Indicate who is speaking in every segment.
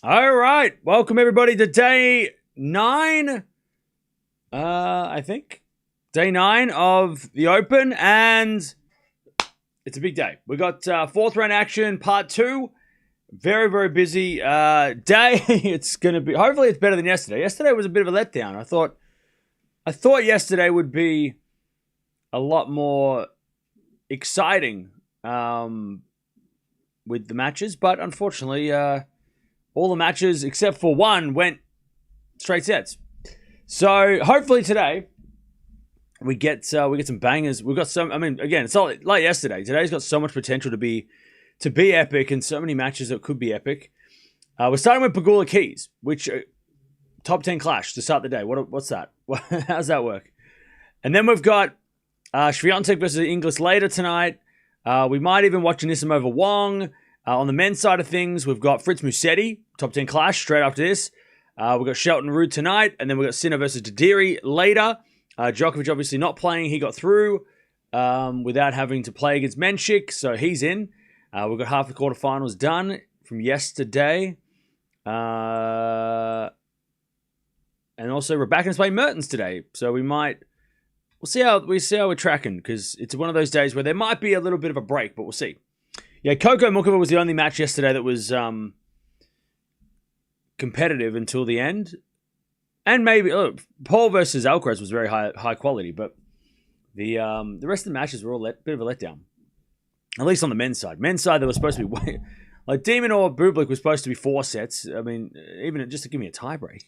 Speaker 1: All right. Welcome, everybody, to day 9, I think. Day 9 of the Open, and it's a big day. We got fourth round action, part 2. Very, very busy day. It's going to be, hopefully it's better than yesterday. Yesterday was a bit of a letdown. I thought yesterday would be a lot more exciting with the matches, but unfortunately, all the matches except for one went straight sets. So hopefully today we get some bangers. We've got some. I mean, again, it's not like yesterday. Today's got so much potential to be epic, and so many matches that could be epic. We're starting with Pagula Keys, which top 10 clash to start the day. What's that? How's that work? And then we've got Swiatek versus Inglis later tonight. We might even watch Anisimova Wong. On the men's side of things, we've got Fritz Musetti, top 10 clash, straight after this. We've got Shelton Root tonight, and then we've got Sinner versus Didiri later. Djokovic obviously not playing. He got through without having to play against Menchik, so he's in. We've got half the quarterfinals done from yesterday. And also Raducanu's playing Mertens today, so we'll see how we're tracking, because it's one of those days where there might be a little bit of a break, but we'll see. Yeah, Coco Gauff was the only match yesterday that was competitive until the end. And maybe Paul versus Alcaraz was very high quality, but the rest of the matches were all a bit of a letdown. At least on the men's side. Men's side, there was supposed to be way... Like, Demon or Bublik was supposed to be 4 sets. I mean, even just to give me a tiebreak.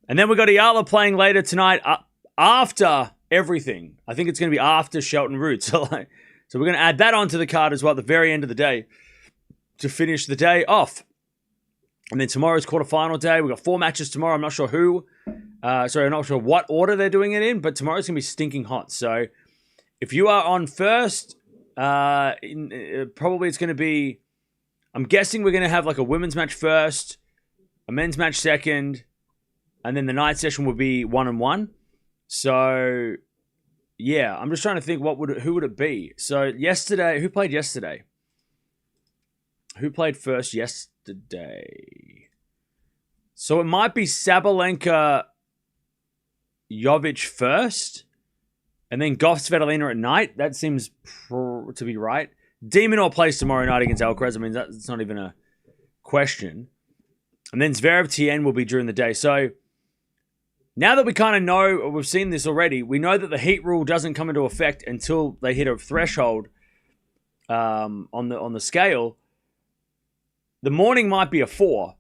Speaker 1: And then we got Eala playing later tonight after everything. I think it's going to be after Shelton Root. So we're going to add that onto the card as well at the very end of the day to finish the day off. And then tomorrow's quarterfinal day. We've got 4 matches tomorrow. I'm not sure who. I'm not sure what order they're doing it in, but tomorrow's going to be stinking hot. So if you are on first, probably it's going to be... I'm guessing we're going to have like a women's match first, a men's match second, and then the night session will be 1-1. So... yeah, I'm just trying to think who would it be. So yesterday, who played yesterday? Who played first yesterday? So it might be Sabalenka, Jovic first, and then Gauff Svitolina at night. That seems to be right. Demonor plays tomorrow night against Alcaraz. I mean, that's not even a question. And then Zverev Tien will be during the day. So now that we kind of know, or we've seen this already, we know that the heat rule doesn't come into effect until they hit a threshold on the scale. The morning might be a 4,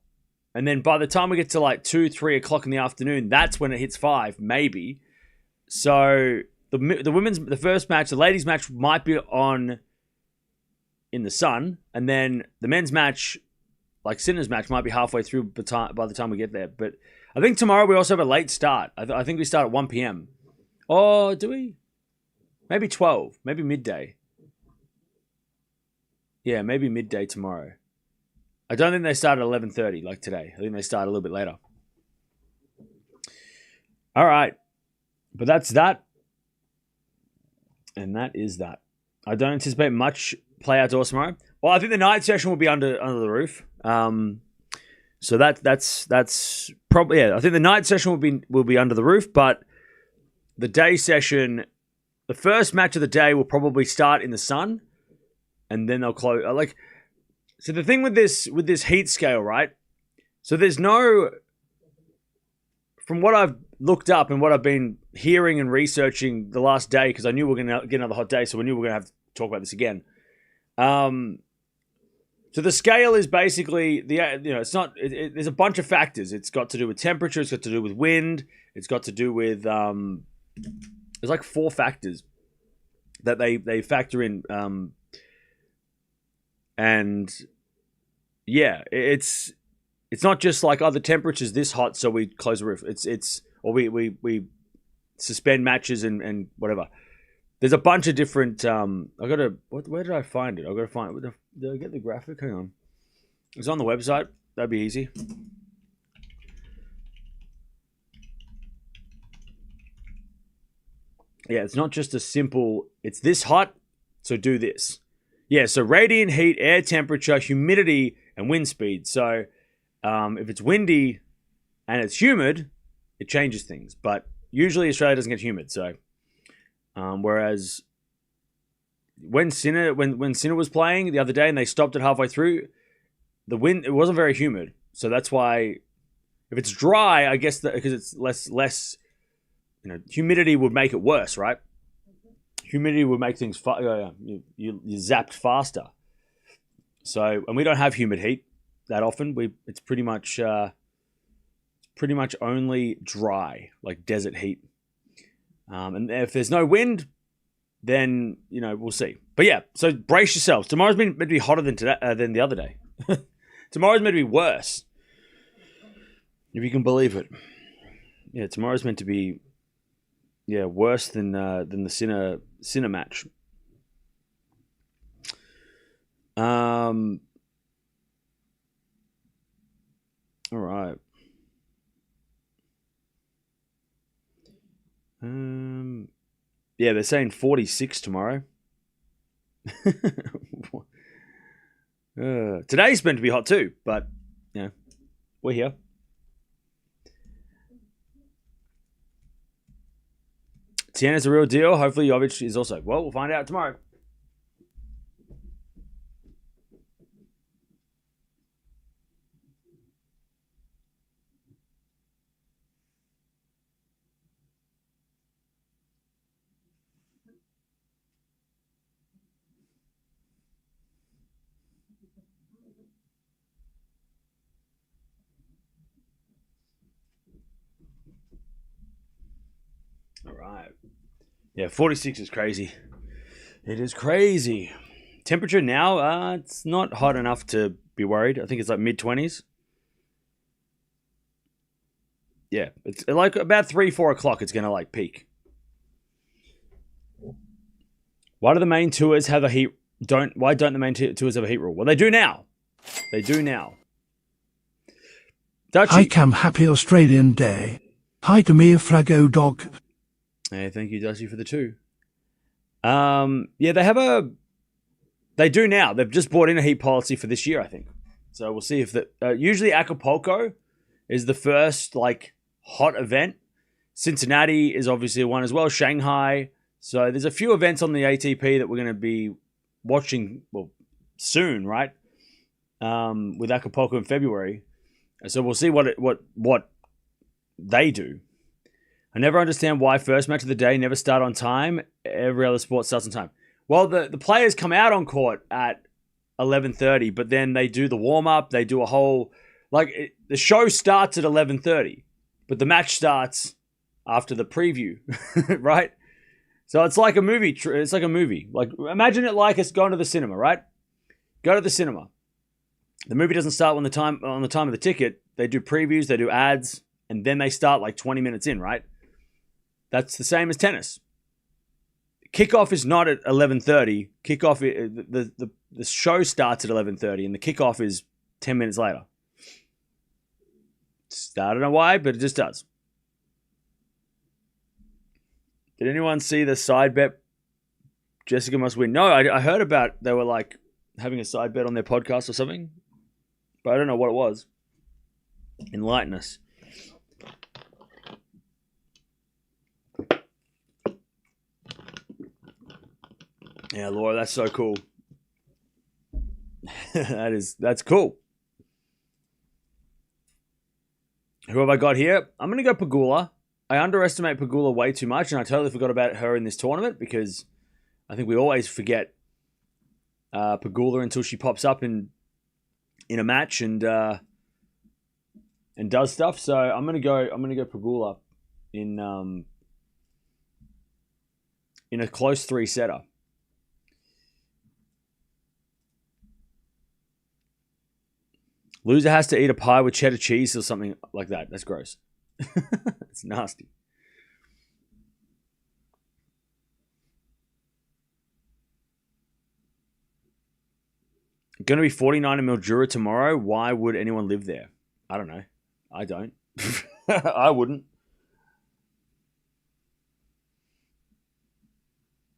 Speaker 1: and then by the time we get to like 2, 3 o'clock in the afternoon, that's when it hits 5, maybe. So the first match, the ladies' match might be on in the sun, and then the men's match, like Sinner's match, might be halfway through by the time we get there. But I think tomorrow we also have a late start. I think we start at 1 p.m. Or do we? Maybe 12. Maybe midday. Yeah, maybe midday tomorrow. I don't think they start at 11:30 like today. I think they start a little bit later. All right. But that's that. And that is that. I don't anticipate much play outdoors tomorrow. Well, I think the night session will be under the roof. So that's probably, yeah. I think the night session will be under the roof, but the day session, the first match of the day will probably start in the sun, and then they'll close. So the thing with this heat scale, right? So there's no, from what I've looked up and what I've been hearing and researching the last day, because I knew we were going to get another hot day, so we knew we were going to have to talk about this again. So the scale is basically it's not. There's a bunch of factors. It's got to do with temperature. It's got to do with wind. It's got to do with there's like 4 factors that they factor in. And yeah, it's not just like the temperature's this hot, so we close the roof. Or we suspend matches and whatever. There's a bunch of different. Where did I find it? I gotta find it. Did I get the graphic? Hang on. It's on the website. That'd be easy. Yeah, it's not just a simple. It's this hot, so do this. Yeah, so radiant heat, air temperature, humidity, and wind speed. So if it's windy and it's humid, it changes things. But usually Australia doesn't get humid. So whereas when Sinner was playing the other day and they stopped it halfway through, the wind, it wasn't very humid. So that's why if it's dry, I guess because it's less, humidity would make it worse, right? Humidity would make things you zapped faster. So, and we don't have humid heat that often. It's pretty much only dry, like desert heat. And if there's no wind, then we'll see. But yeah, so brace yourselves. Tomorrow's meant to be hotter than the other day. Tomorrow's meant to be worse, if you can believe it. Yeah, tomorrow's meant to be worse than the Sinner match. All right. Yeah, they're saying 46 tomorrow. Today's meant to be hot too, but we're here. Tiana's a real deal. Hopefully Jovic is also. Well, we'll find out tomorrow. All right. Yeah, 46 is crazy. It is crazy. Temperature now, it's not hot enough to be worried. I think it's like mid-20s. Yeah, it's like about 3-4 o'clock it's going to like peak. Why do the main tours have a heat... Why don't the main tours have a heat rule? Well, they do now. They do now. Dutchie.
Speaker 2: Hi, Cam. Happy Australian Day. Hi to me, Frago Dog.
Speaker 1: Hey, thank you, Dusty, for the 2. Yeah, they do now. They've just brought in a heat policy for this year, I think. So we'll see if usually Acapulco is the first like hot event. Cincinnati is obviously one as well. Shanghai. So there's a few events on the ATP that we're going to be watching soon, right? With Acapulco in February. So we'll see what they do. I never understand why first match of the day never start on time. Every other sport starts on time. Well, the players come out on court at 11:30, but then they do the warm-up. They do a whole... the show starts at 11:30, but the match starts after the preview, right? So it's like a movie. It's like a movie. Like, imagine it like it's going to the cinema, right? Go to the cinema. The movie doesn't start on the time of the ticket. They do previews, they do ads, and then they start like 20 minutes in, right? That's the same as tennis. Kickoff is not at 11:30. Kickoff, the show starts at 11:30, and the kickoff is 10 minutes later. I don't know why, but it just does. Did anyone see the side bet? Jessica must win. No, I heard about they were like having a side bet on their podcast or something, but I don't know what it was. Enlighten us. Yeah, Laura, that's so cool. That's cool. Who have I got here? I'm going to go Pagula. I underestimate Pagula way too much, and I totally forgot about her in this tournament because I think we always forget Pagula until she pops up in a match and does stuff. So I'm going to go Pagula in a close 3-setter. Loser has to eat a pie with cheddar cheese or something like that. That's gross. It's nasty. Going to be 49 in Mildura tomorrow. Why would anyone live there? I don't know. I don't. I wouldn't.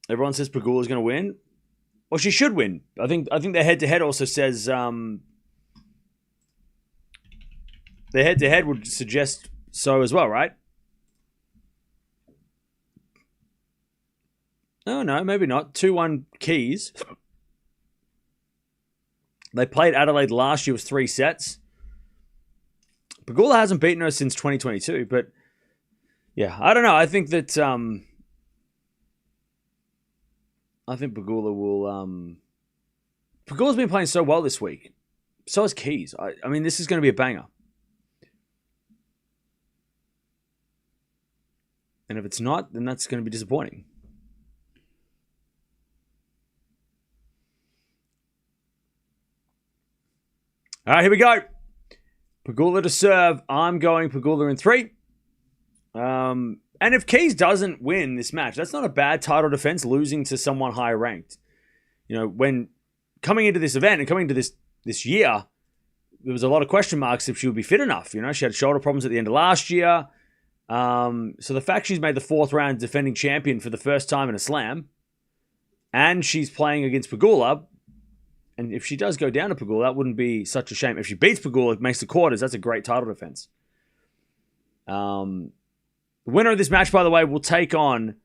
Speaker 1: Everyone says Pagula's going to win. Well, she should win. I think the head-to-head also says the head-to-head would suggest so as well, right? Oh, no, maybe not. 2-1 Keys. They played Adelaide last year. It was 3 sets. Pagula hasn't beaten her since 2022, but yeah, I don't know. I think that I think Pagula will. Pagula's been playing so well this week. So has Keys. I mean, this is going to be a banger. And if it's not, then that's going to be disappointing. All right, here we go. Pagula to serve. I'm going Pagula in 3. And if Keys doesn't win this match, that's not a bad title defense, losing to someone higher ranked. You know, when coming into this event and coming into this year, there was a lot of question marks if she would be fit enough. You know, she had shoulder problems at the end of last year. So the fact she's made the 4th round defending champion for the first time in a slam, and she's playing against Pagula, and if she does go down to Pagula, that wouldn't be such a shame. If she beats Pagula, it makes the quarters. That's a great title defense. The winner of this match, by the way, will take on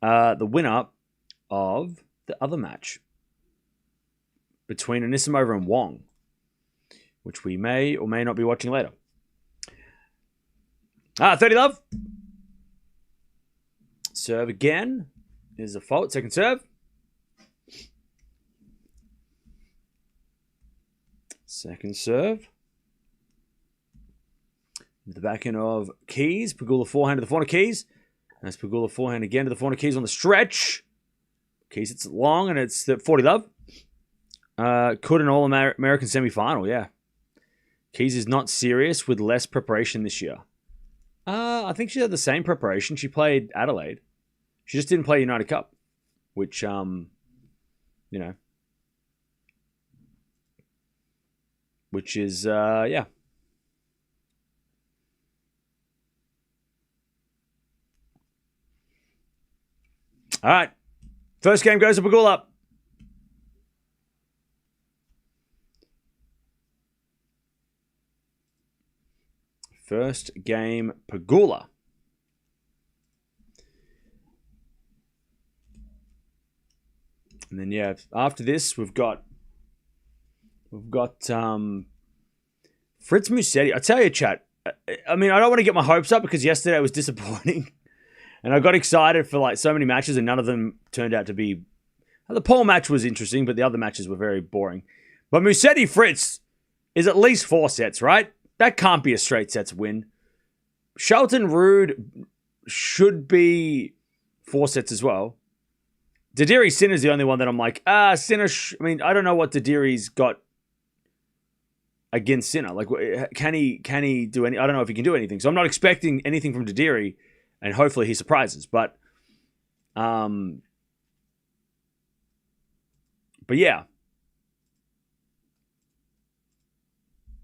Speaker 1: the winner of the other match between Anisimova and Wong, which we may or may not be watching later. 30 love. Serve again. Is a fault. Second serve. Second serve. The back end of Keys. Pagula forehand to the front of Keys. That's Pagula forehand again to the front of Keys on the stretch. Keys, it's long and it's 40 love. Could an All-American semi-final, yeah. Keys is not serious with less preparation this year. I think she had the same preparation. She played Adelaide. She just didn't play United Cup, which, you know, which is, yeah. All right. First game goes to Pagula. First game, Pagula. And then, yeah, after this, we've got Fritz Musetti. I tell you, chat, I mean, I don't want to get my hopes up because yesterday was disappointing. And I got excited for like so many matches and none of them turned out to be... The pole match was interesting, but the other matches were very boring. But Musetti Fritz is at least 4 sets, right? That can't be a straight sets win. Shelton Rude should be 4 sets as well. Didiri Sinner's the only one that I'm like, Sinner... I mean, I don't know what Didiri's got against Sinner. Like, can he do any... I don't know if he can do anything. So I'm not expecting anything from Didiri, and hopefully he surprises. But yeah.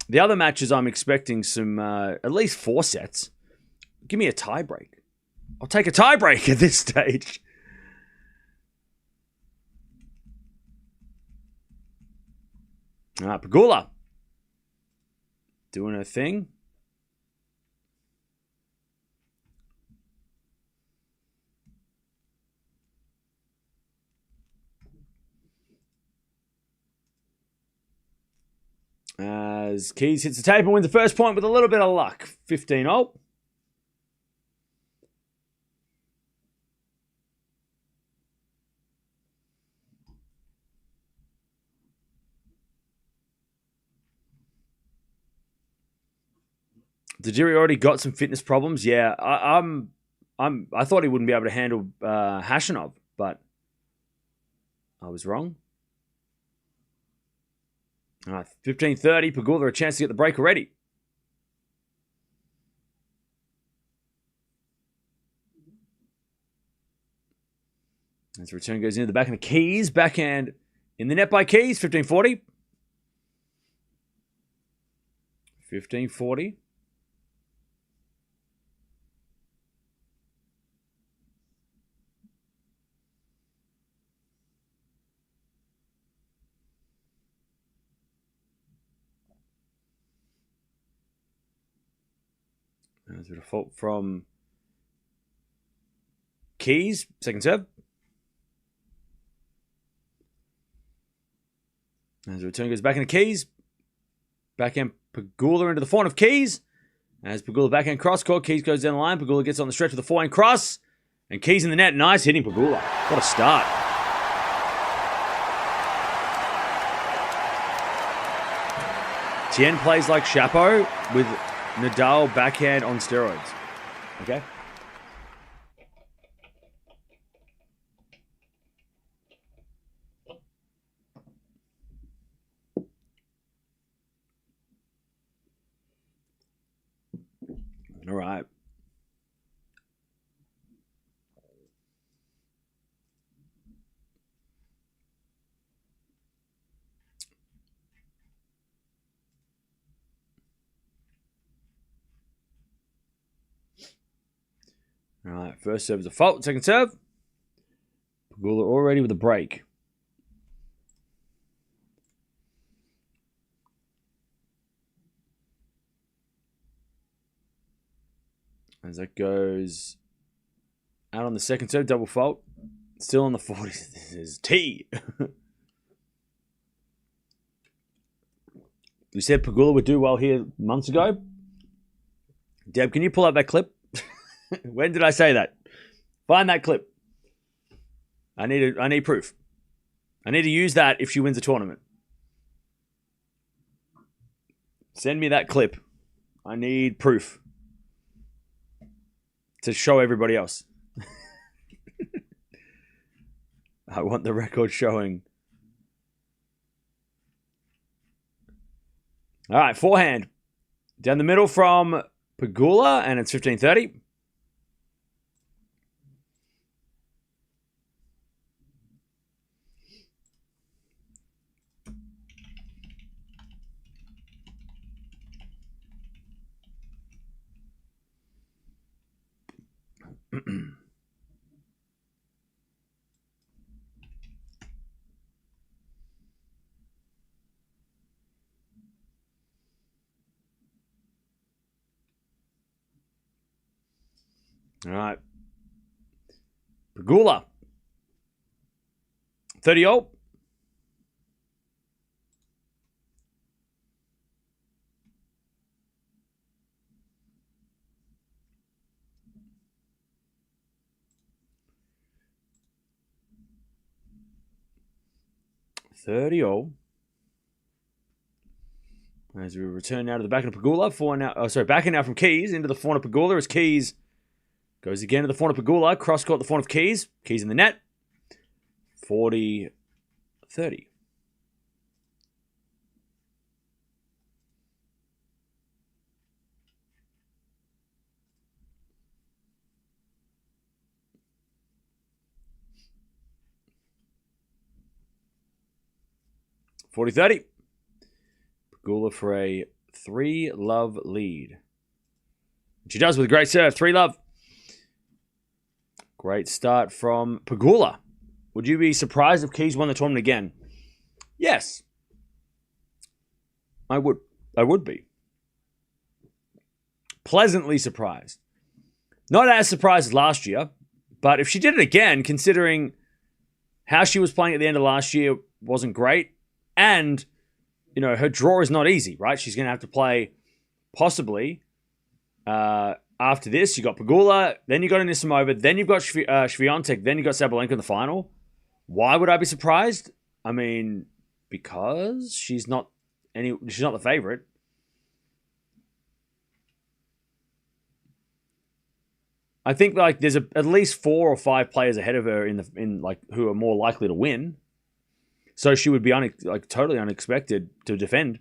Speaker 1: The other matches, I'm expecting some, at least 4 sets. Give me a tie break. I'll take a tie break at this stage. Pagula. Doing her thing. As Keys hits the tape and wins the first point with a little bit of luck. 15-0. Didiri already got some fitness problems. Yeah, I thought he wouldn't be able to handle Hashanov, but I was wrong. All right, 15:30. Pagula a chance to get the break already. As the return goes into the back of the Keys. Backhand in the net by Keys. 15:40. 15:40. There's a fault from Keys, second serve. As the return goes back into Keys. Backhand Pagula into the forehand of Keys. As Pagula backhand cross court, Keys goes down the line. Pagula gets on the stretch with a forehand cross. And Keys in the net. Nice hitting, Pagula. What a start. Tien plays like Chapo with Nadal backhand on steroids. Okay? All right. All right, first serve is a fault. Second serve. Pagula already with a break. As that goes out on the second serve, double fault. Still on the 40s. This is T. We said Pagula would do well here months ago. Deb, can you pull up that clip? When did I say that? Find that clip. I need proof. I need to use that if she wins the tournament. Send me that clip. I need proof to show everybody else. I want the record showing. All right, forehand. Down the middle from Pagula, and it's 15-30. All right. Pagula. 30-0. As we return now to the back of Pagula. Backing now from Keys into the forehand of Pagula as Keys goes again to the forehand of Pagula. Cross court the forehand of Keys. Keys in the net. 40-30. Pagula for a 3-love lead. She does with a great serve. 3-love. Great start from Pagula. Would you be surprised if Keys won the tournament again? Yes. I would. I would be. Pleasantly surprised. Not as surprised as last year, but if she did it again, considering how she was playing at the end of last year wasn't great, and, you know, her draw is not easy, right? She's going to have to play possibly after this. You got Pagula, then you got Anisimova, then you've got Swiatek, then you got Sabalenka in the final. Why would I be surprised? I mean, because she's not the favorite. I think like there's at least 4 or 5 players ahead of her in who are more likely to win. So she would be totally unexpected to defend.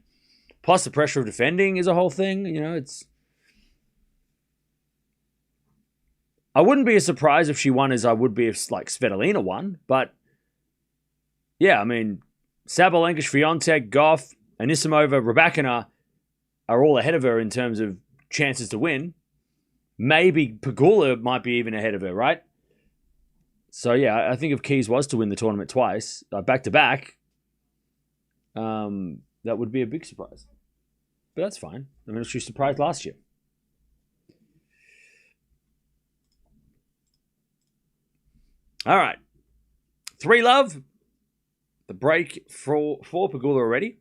Speaker 1: Plus the pressure of defending is a whole thing. You know, I wouldn't be as surprised if she won as I would be if like Svitolina won. But yeah, I mean, Sabalenka, Swiatek, Gauff, Anisimova, Raducanu are all ahead of her in terms of chances to win. Maybe Pagula might be even ahead of her, right? So yeah, I think if Keys was to win the tournament twice, back to back, that would be a big surprise. But that's fine. I mean, she was surprised last year. All right. 3-love. The break for Pagula already.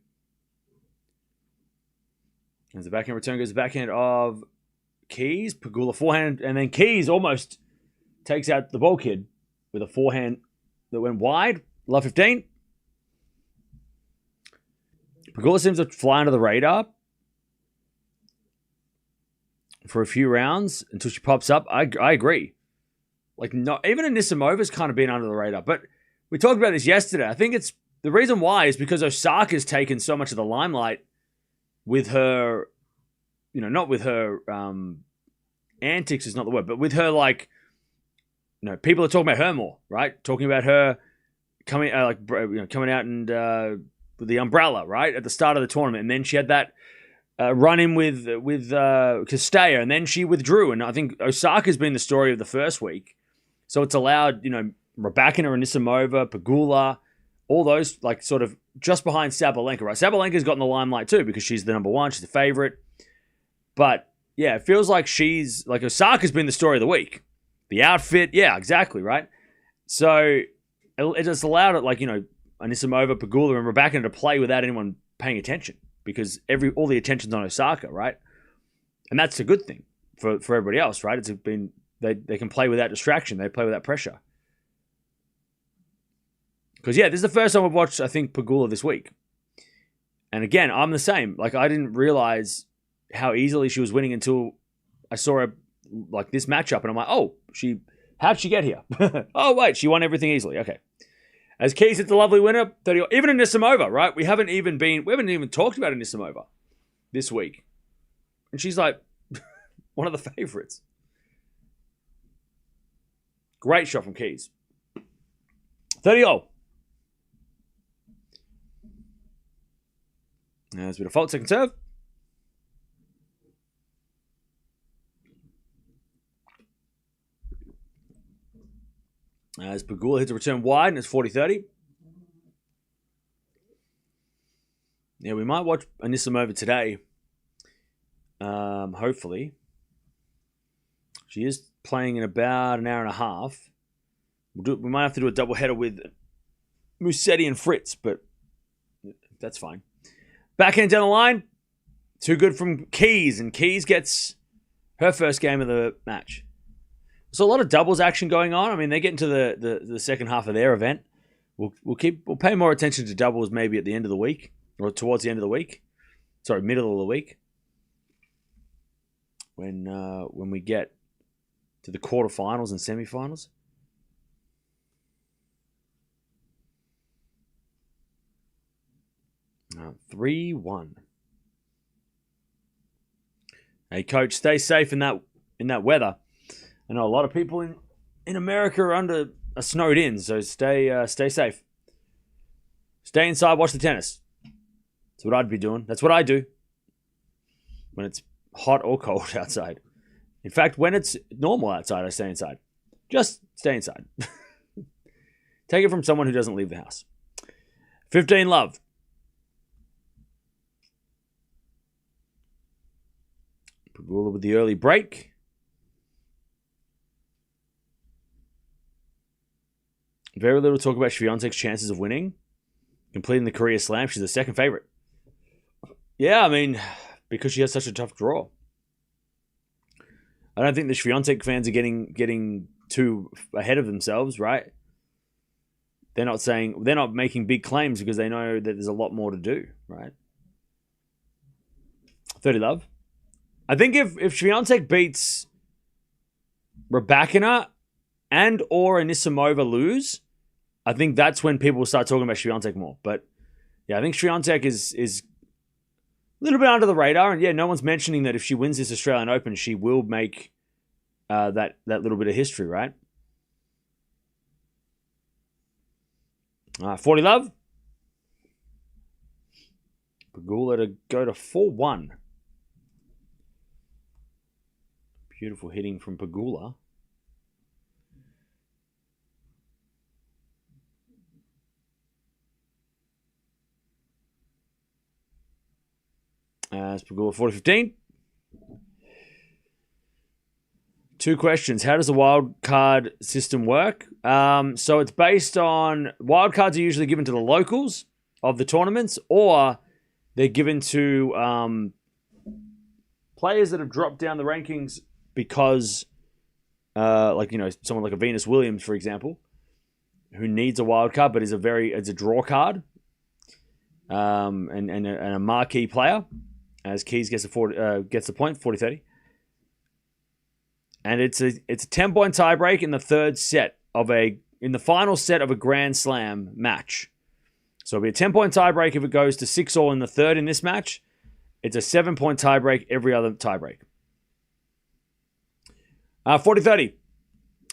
Speaker 1: As the backhand return goes the backhand of Keys. Pagula forehand. And then Keys almost takes out the ball kid with a forehand that went wide. Love 15. Pagula seems to fly under the radar for a few rounds until she pops up. I agree. Like, not even Anisimova's kind of been under the radar. But we talked about this yesterday. I think it's the reason why is because Osaka's taken so much of the limelight with her, not with her antics is not the word, but with her, like, people are talking about her more, right? Talking about her coming coming out and with the umbrella, right, at the start of the tournament, and then she had that run in with Castella, and then she withdrew. And I think Osaka's been the story of the first week, so it's allowed Raducanu, Anisimova, Pagula, all those like sort of just behind Sabalenka, right? Sabalenka's gotten the limelight too because she's the number one, she's the favorite. But yeah, it feels like she's like Osaka's been the story of the week. The outfit, yeah, exactly, right? So it just allowed it, like, Anisimova, Pagula, and Raducanu to play without anyone paying attention because all the attention's on Osaka, right? And that's a good thing for everybody else, right? It's been they can play without distraction, they play without pressure. Because yeah, this is the first time I've watched, I think, Pagula this week, and again, I'm the same. Like, I didn't realize how easily she was winning until I saw her like this matchup, and I'm like, oh, how'd she get here? Oh wait, she won everything easily. Okay. As Keys hits a lovely winner, 30. Even Anisimova, right? We haven't even talked about Anisimova this week, and she's like one of the favorites. Great shot from Keys. 30-all. Now there's a bit of fault, second serve. As Pagula hits a return wide, and it's 40-30. Yeah, we might watch Anisimova today. Hopefully. She is playing in about an hour and a half. We might have to do a doubleheader with Musetti and Fritz, but that's fine. Backhand down the line. Too good from Keys, and Keys gets her first game of the match. So a lot of doubles action going on. I mean, they get into the second half of their event. We'll pay more attention to doubles maybe at the end of the week or towards the end of the week. Sorry, middle of the week. When we get to the quarterfinals and semifinals. Uh, 3-1. Hey, coach, stay safe in that weather. I know a lot of people in America are snowed in, so stay safe. Stay inside, watch the tennis. That's what I'd be doing. That's what I do when it's hot or cold outside. In fact, when it's normal outside, I stay inside. Just stay inside. Take it from someone who doesn't leave the house. 15-love. Pagula with the early break. Very little talk about Swiatek's chances of winning. Completing the career slam. She's the second favorite. Yeah, I mean, because she has such a tough draw. I don't think the Swiatek fans are getting too ahead of themselves, right? They're not making big claims because they know that there's a lot more to do, right? 30-love. I think if Swiatek beats Raducanu and or Anisimova lose, I think that's when people will start talking about Swiatek more. But yeah, I think Swiatek is a little bit under the radar. And yeah, no one's mentioning that if she wins this Australian Open, she will make that little bit of history, right? 40-love. Pagula to go to 4-1. Beautiful hitting from Pagula. As Pagula 40-15. 2 questions. How does the wild card system work? So it's based on wild cards are usually given to the locals of the tournaments, or they're given to players that have dropped down the rankings because, someone like a Venus Williams, for example, who needs a wild card but is it's a draw card, and a marquee player, as Keys gets the point 40-30. And it's a 10-point tiebreak in the final set of a Grand Slam match. So it'll be a 10-point tiebreak if it goes to 6-all in the third in this match. It's a 7-point tiebreak every other tiebreak. 40-30.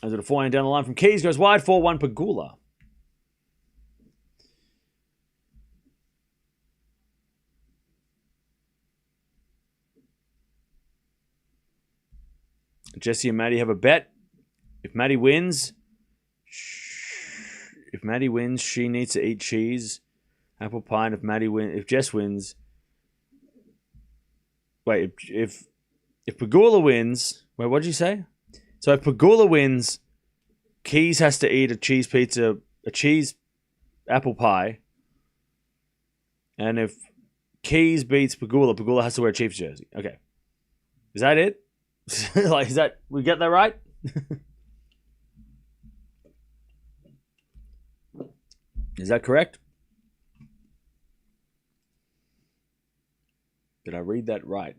Speaker 1: As a forehand down the line from Keys goes wide, 4-1 Pagula. Jesse and Maddie have a bet. If Maddie wins, she needs to eat cheese, apple pie. And if Jess wins, if Pagula wins, what did you say? So if Pagula wins, Keys has to eat a cheese pizza, a cheese apple pie, and if Keys beats Pagula, Pagula has to wear a Chiefs jersey. Okay, is that it? We get that right? Is that correct? Did I read that right?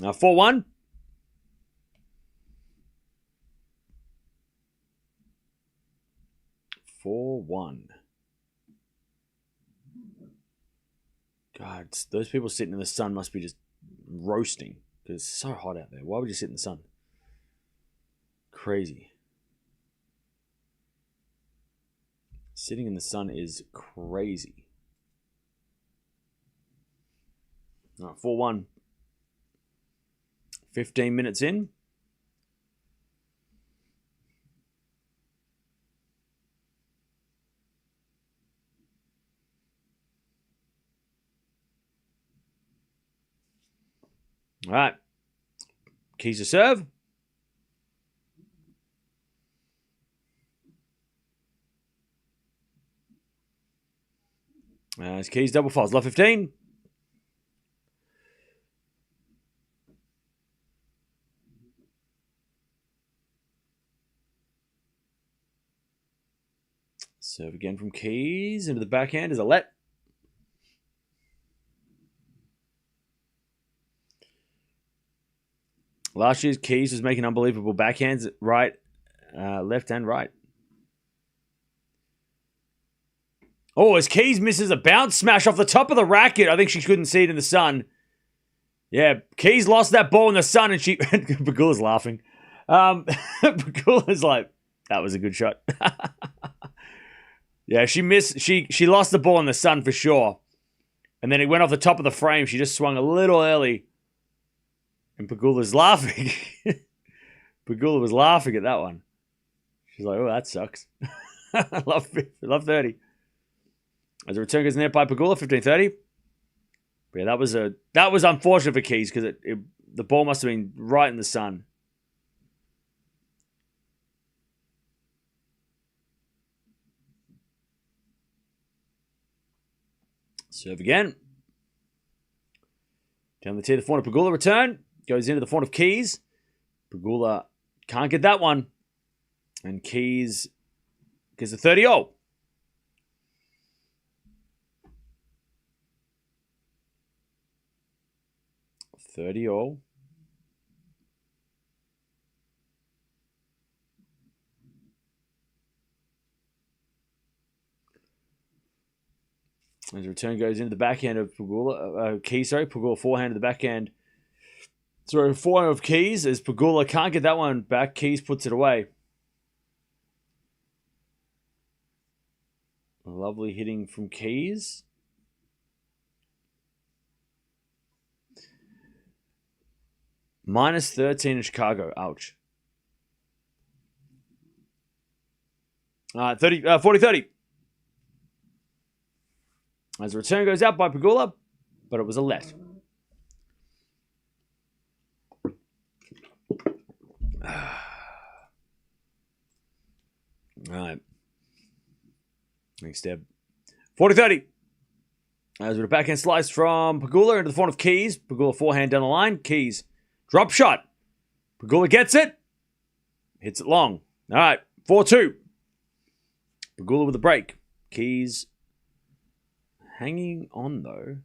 Speaker 1: 4-1. God, those people sitting in the sun must be just roasting because it's so hot out there. Why would you sit in the sun? Crazy. Sitting in the sun is crazy. All right, 4-1. 15 minutes in. All right. Keys to serve. It's Keys double faults. Love 15. Serve again from Keys into the backhand is a let. Last year's Keys was making unbelievable backhands right, left and right. Oh, as Keys misses a bounce smash off the top of the racket. I think she couldn't see it in the sun. Yeah, Keys lost that ball in the sun and she... Pagula's laughing. Pagula's like, that was a good shot. Yeah, she missed... She lost the ball in the sun for sure. And then it went off the top of the frame. She just swung a little early. And Pagula's laughing. Pagula was laughing at that one. She's like, oh, that sucks. love 30. As a return goes in there by Pagula, 15-30. But yeah, that was unfortunate for Keys because the ball must have been right in the sun. Serve again. Down the tee, the front of Pagula return. Goes into the front of Keys. Pagula can't get that one. And Keys gets a 30-0. As the return goes into the backhand of Pagula, Keys, Pagula forehand to the backhand. Sorry, forehand of Keys as Pagula can't get that one back. Keys puts it away. Lovely hitting from Keys. Minus 13 in Chicago. Ouch. 40-30. As the return goes out by Pagula, but it was a let. right. Next step. 40-30. As with a backhand slice from Pagula into the front of Keys. Pagula forehand down the line. Keys. Drop shot. Pagula gets it. Hits it long. All right. 4-2. Pagula with a break. Keys hanging on, though.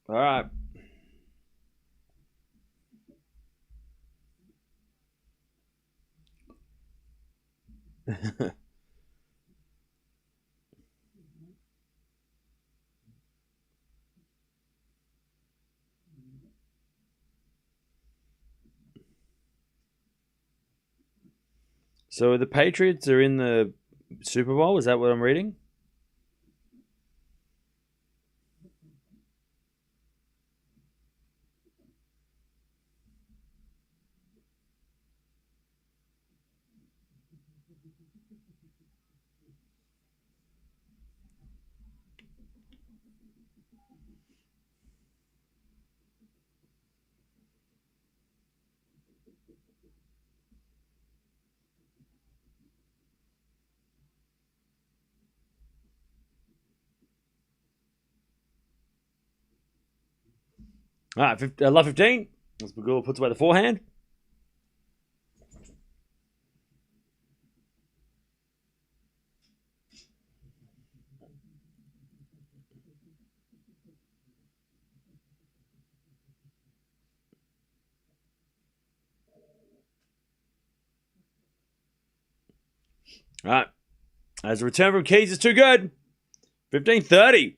Speaker 1: All right. So the Patriots are in the Super Bowl? Is that what I'm reading? All right, love 15. As Pagula puts away the forehand. All right. As a return from Keys is too good. 15-30.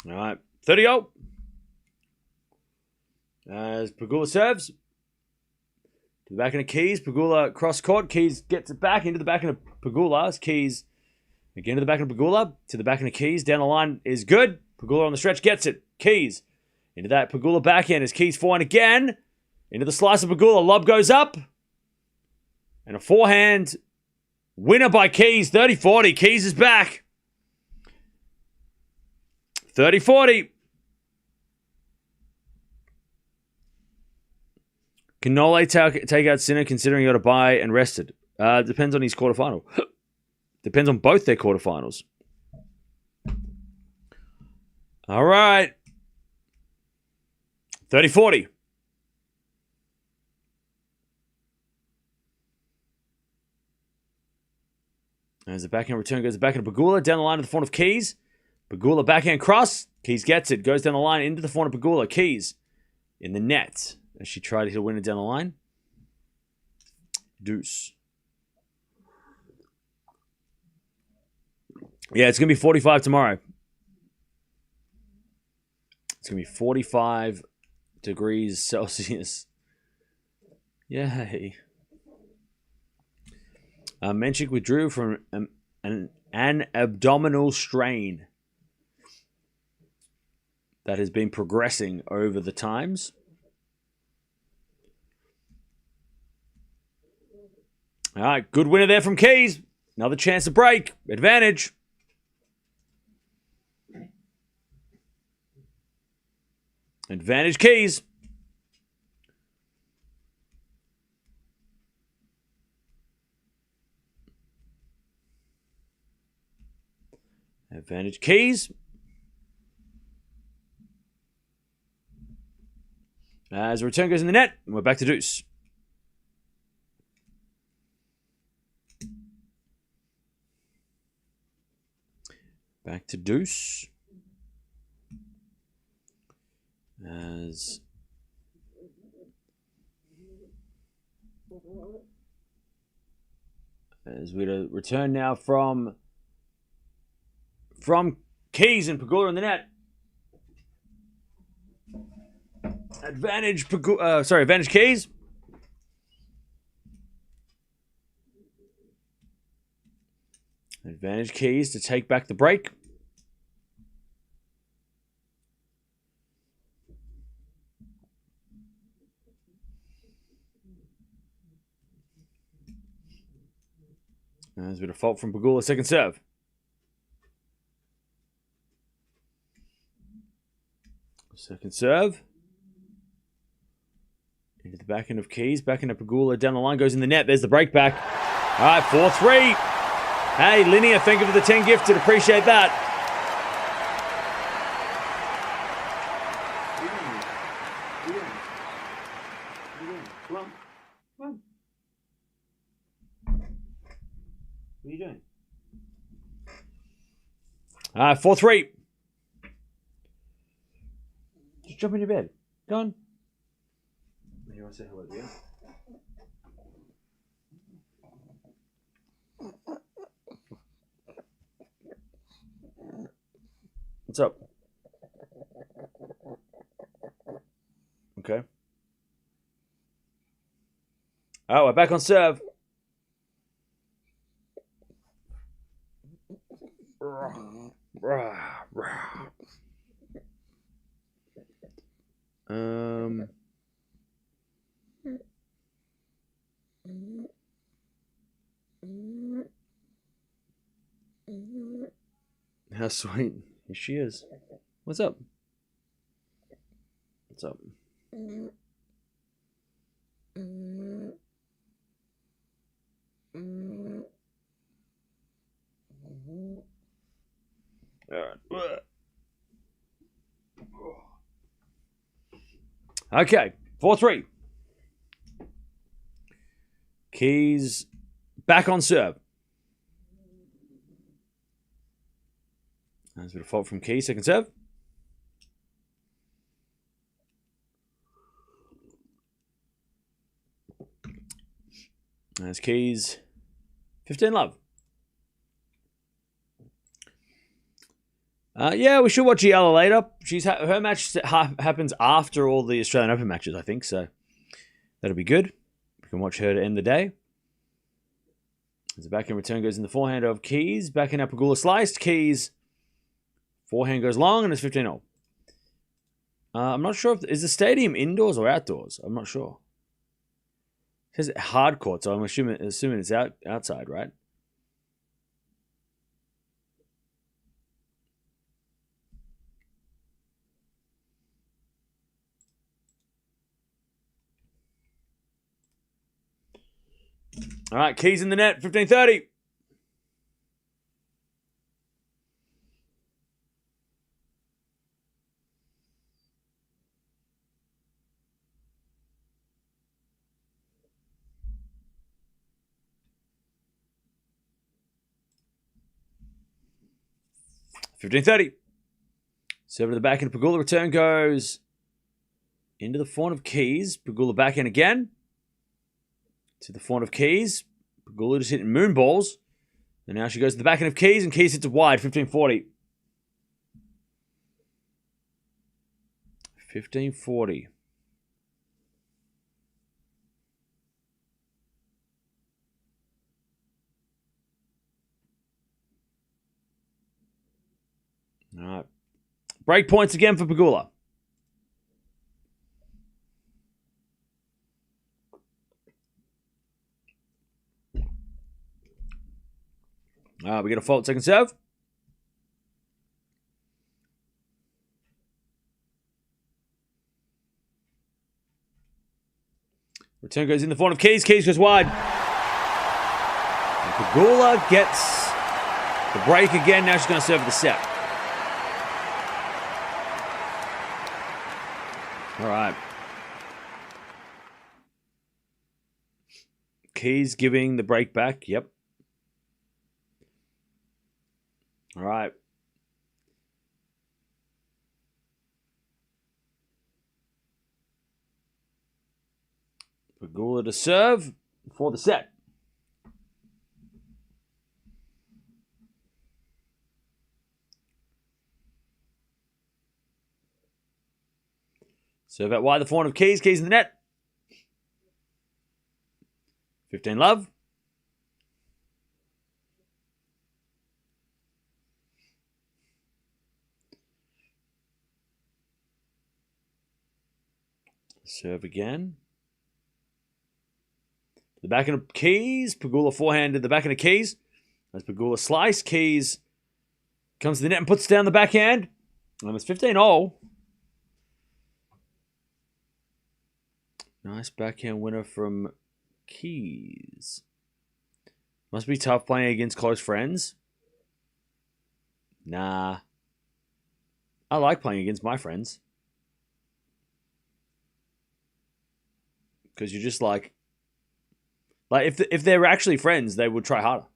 Speaker 1: All right. 30-0. As Pagula serves. To the back end of Keys. Pagula cross court. Keys gets it back into the back end of Pagula. As Keys again to the back end of Pagula. To the back end of Keys. Down the line is good. Pagula on the stretch gets it. Keys into that Pagula backhand as Keys forehand again. Into the slice of Pagula. Lob goes up. And a forehand winner by Keys. 30-40. Keys is back. 30-40. Can Nole take out Sinner considering he got a bye and rested? Depends on his quarterfinal. Depends on both their quarterfinals. All right. 30-40. As the backhand return goes back into Pagula. Down the line to the front of Keys. Pagula backhand cross. Keys gets it. Goes down the line into the front of Pagula. Keys in the net as she tried to hit a winner down the line. Deuce. Yeah, it's going to be 45 tomorrow. It's going to be 45 degrees Celsius. Yay. Menchik withdrew from an abdominal strain that has been progressing over the times. All right, good winner there from Keys. Another chance to break. Advantage. Advantage Keys. Advantage Keys. As a return goes in the net, and we're back to deuce. Back to deuce. As we return now from Keys and Pagula in the net. Advantage Keys. Advantage Keys to take back the break. There's a bit of fault from Pagula, second serve. Second serve. Into the back end of Keys, back end of Pagula, down the line, goes in the net. There's the break back. All right, 4-3. Hey, Linear, thank you for the 10 gifted. Appreciate that. Come on. What are you doing? 4-3. Just jump into bed. Go on. You want to say hello to you? What's up? Okay. Oh, we're back on serve. How sweet. Here she is. What's up? What's up? All right. Okay, 4-3. Keys back on serve. There's a bit of fault from Keys, second serve. There's Keys, 15 love. Yeah, we should watch Eala later. Her match happens after all the Australian Open matches, I think, so that'll be good. We can watch her to end the day. As the backhand return goes in the forehand of Keys. Backhand up Pagula sliced. Keys, forehand goes long, and it's 15-0. I'm not sure is the stadium indoors or outdoors? I'm not sure. It says hard court, so I'm assuming it's outside, right? All right, Keys in the net, 15-30. Serve to the backhand. Pagula return goes into the forehand of Keys. Pagula backhand again. To the forehand of Keys. Pagula just hitting moon balls. And now she goes to the backhand of Keys, and Keys hits it wide, 15-40. 15-40. All right. Break points again for Pagula. We get a fault second serve. Return goes in the forehand of Keys. Keys goes wide. And Pagula gets the break again. Now she's going to serve the set. All right. Keys giving the break back. Yep. All right. Pagula to serve for the set. Serve out wide the forehand of Keys. Keys in the net. 15 love. Serve again. The backhand of Keys. Pagula forehand to the backhand of Keys. As Pagula slice. Keys comes to the net and puts down the backhand. And it's 15-all. Nice backhand winner from Keys. Must be tough playing against close friends. Nah. I like playing against my friends. Because you're just like if they're actually friends, they would try harder.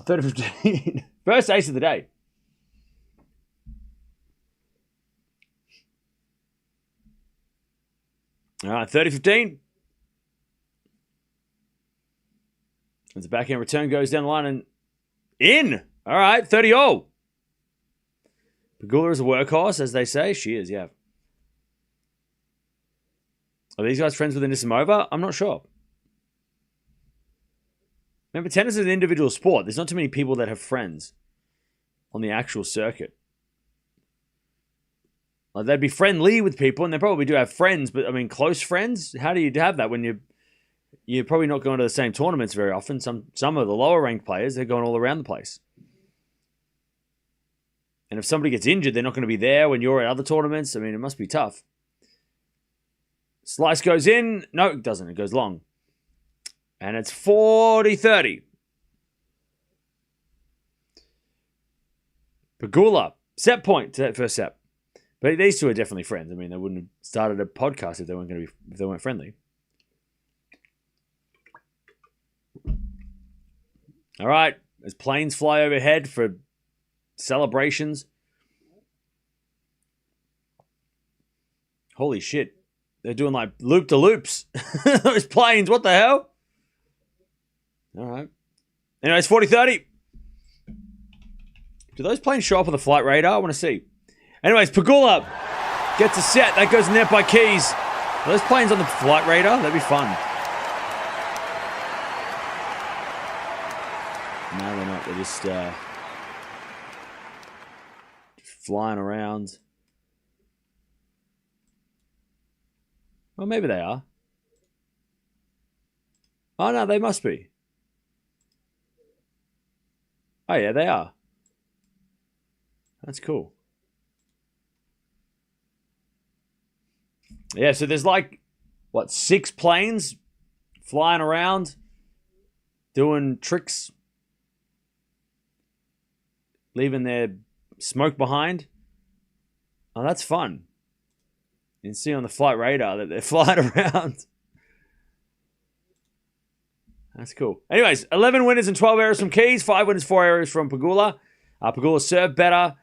Speaker 1: 30-15. First ace of the day. All right, 30-15. As the backhand return goes down the line and in. All right, 30-all. Pagula is a workhorse, as they say. She is, yeah. Are these guys friends with Anisimova? I'm not sure. Remember, tennis is an individual sport. There's not too many people that have friends on the actual circuit. Like, they'd be friendly with people, and they probably do have friends, but, I mean, close friends? How do you have that when you're probably not going to the same tournaments very often? Some of the lower-ranked players, they're going all around the place. And if somebody gets injured, they're not going to be there when you're at other tournaments. I mean, it must be tough. Slice goes in. No, it doesn't. It goes long. And it's 40-30. Pagula. Set point to that first set. But these two are definitely friends. I mean, they wouldn't have started a podcast if they weren't friendly. All right. As planes fly overhead for celebrations. Holy shit. They're doing like loop-to-loops. Those planes, what the hell? All right. Anyways, 40-30. Do those planes show up on the flight radar? I want to see. Anyways, Pagula gets a set. That goes in net by Keys. Are those planes on the flight radar? That'd be fun. No, they're not. They're just flying around. Well, maybe they are. Oh, no, they must be. Oh, yeah, they are. That's cool. Yeah, so there's like, 6 planes flying around, doing tricks, leaving their smoke behind. Oh, that's fun. You can see on the flight radar that they're flying around. That's cool. Anyways, 11 winners and 12 errors from Keys. 5 winners, 4 errors from Pagula. Pagula served better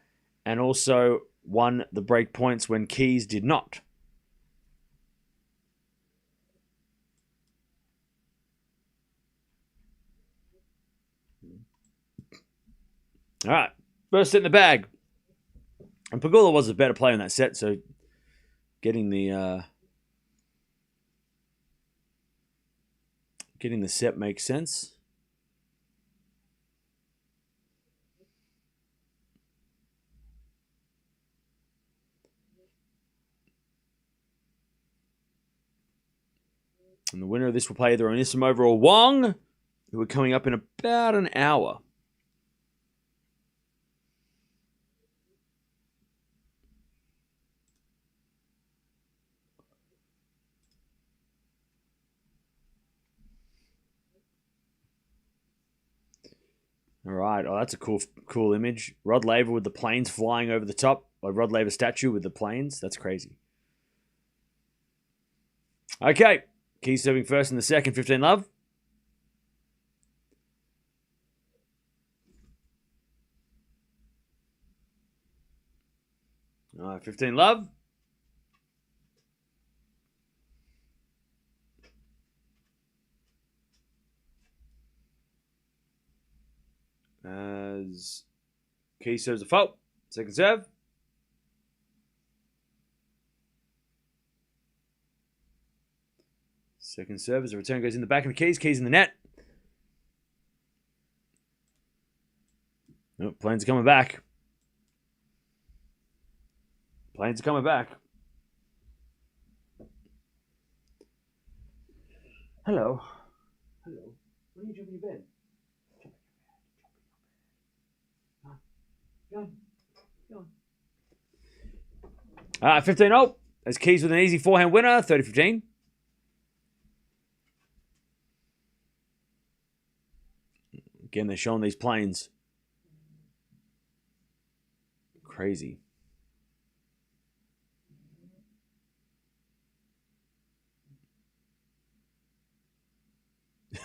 Speaker 1: and also won the break points when Keys did not. All right. First set in the bag. And Pagula was a better player in that set, so getting the set makes sense. And the winner of this will play either Anisimova or Wong, who are coming up in about an hour. All right. Oh, that's a cool image. Rod Laver with the planes flying over the top. Like Rod Laver statue with the planes. That's crazy. Okay. Keys serving first in the second. 15 love. All right. 15 love. As Keys serves a fault. Second serve. Second serve as the return goes in the back of the Keys. Keys in the net. Oh, planes are coming back. Planes are coming back. Hello. Hello. When are you jumping your bed? Go on. 15-0. As Keys with an easy forehand winner, 30-15. Again, they're showing these planes. Crazy.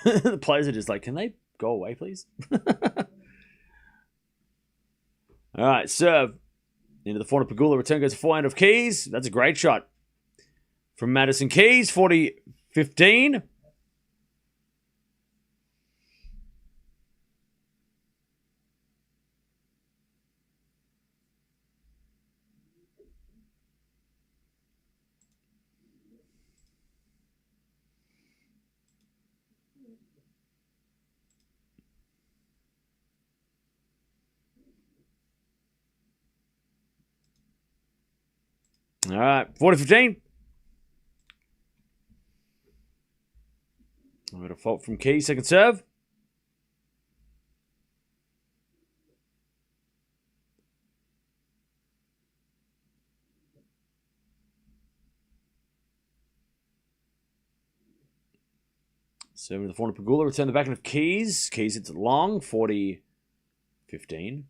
Speaker 1: The players are just like, can they go away, please? All right, serve. Into the forehand of Pagula. Return goes to forehand of Keys. That's a great shot from Madison Keys. 40-15. All right, 40-15. I've got a fault from Keys, second serve. Serving the forehand of Pagula, return the backhand of Keys. Keys hits it long, 40-15.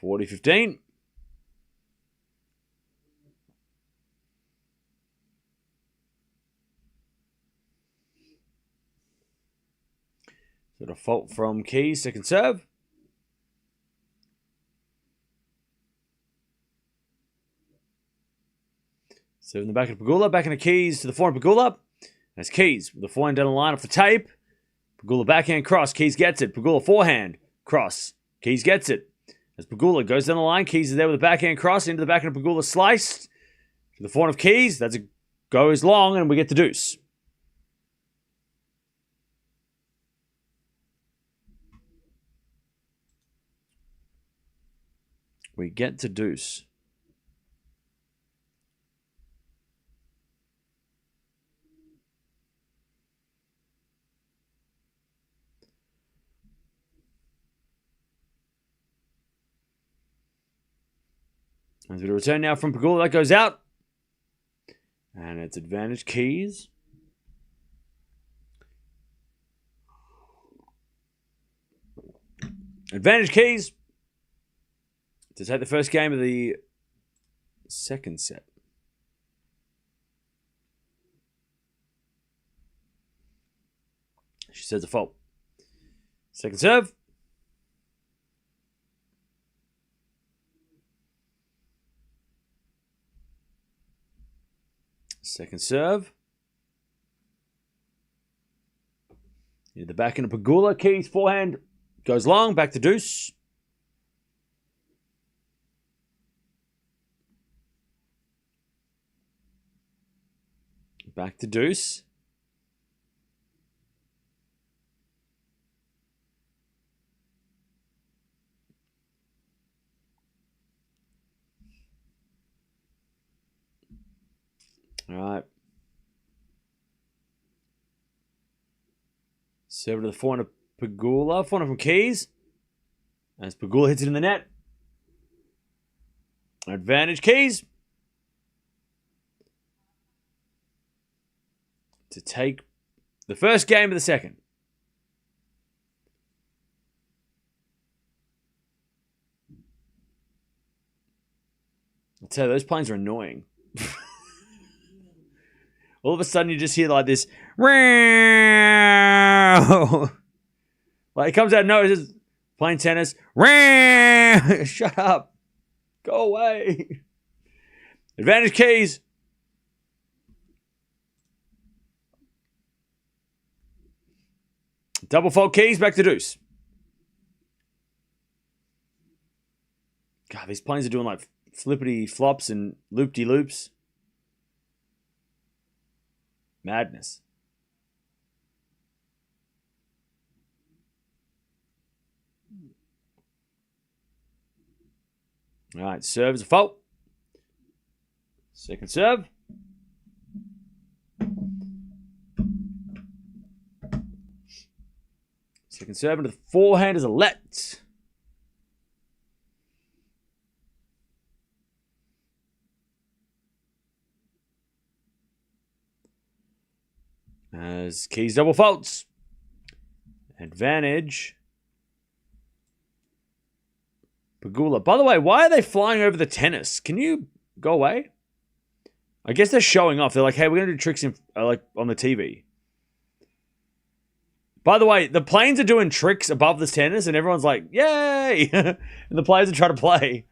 Speaker 1: 40-15. Got a fault from Keys, second serve. Serving the back of Pagula, back into Keys to the forehand of Pagula. That's Keys with the forehand down the line off the tape. Pagula backhand cross, Keys gets it. Pagula forehand cross, Keys gets it. As Pagula goes down the line, Keys is there with a backhand cross into the backhand of Pagula, sliced to the forehand of Keys. That's a goes long, and we get the deuce. We get to deuce. There's a bit of return now from Pagula. That goes out. And it's advantage Keys. Advantage Keys to take the first game of the second set. She says a fault. Second serve. Second serve. Into the back end of Pagula. Keys forehand goes long. Back to deuce. Back to deuce. All right. Serve to the forehand of Pagula. Forehand from Keys. As Pagula hits it in the net. Advantage Keys. To take the first game of the second. I'll tell you, those planes are annoying. All of a sudden, you just hear like this. Like it comes out of nowhere. It's just playing tennis. Shut up. Go away. Advantage Keys. Double fault Keys. Back to deuce. God, these planes are doing like flippity flops and loop-de-loops. Madness. All right, serve is a fault. Second serve. Second serve into the forehand is a let. As Keys double faults. Advantage. Pagula. By the way, why are they flying over the tennis? Can you go away? I guess they're showing off. They're like, hey, we're going to do tricks like on the TV. By the way, the planes are doing tricks above the tennis, and everyone's like, yay! And the players are trying to play.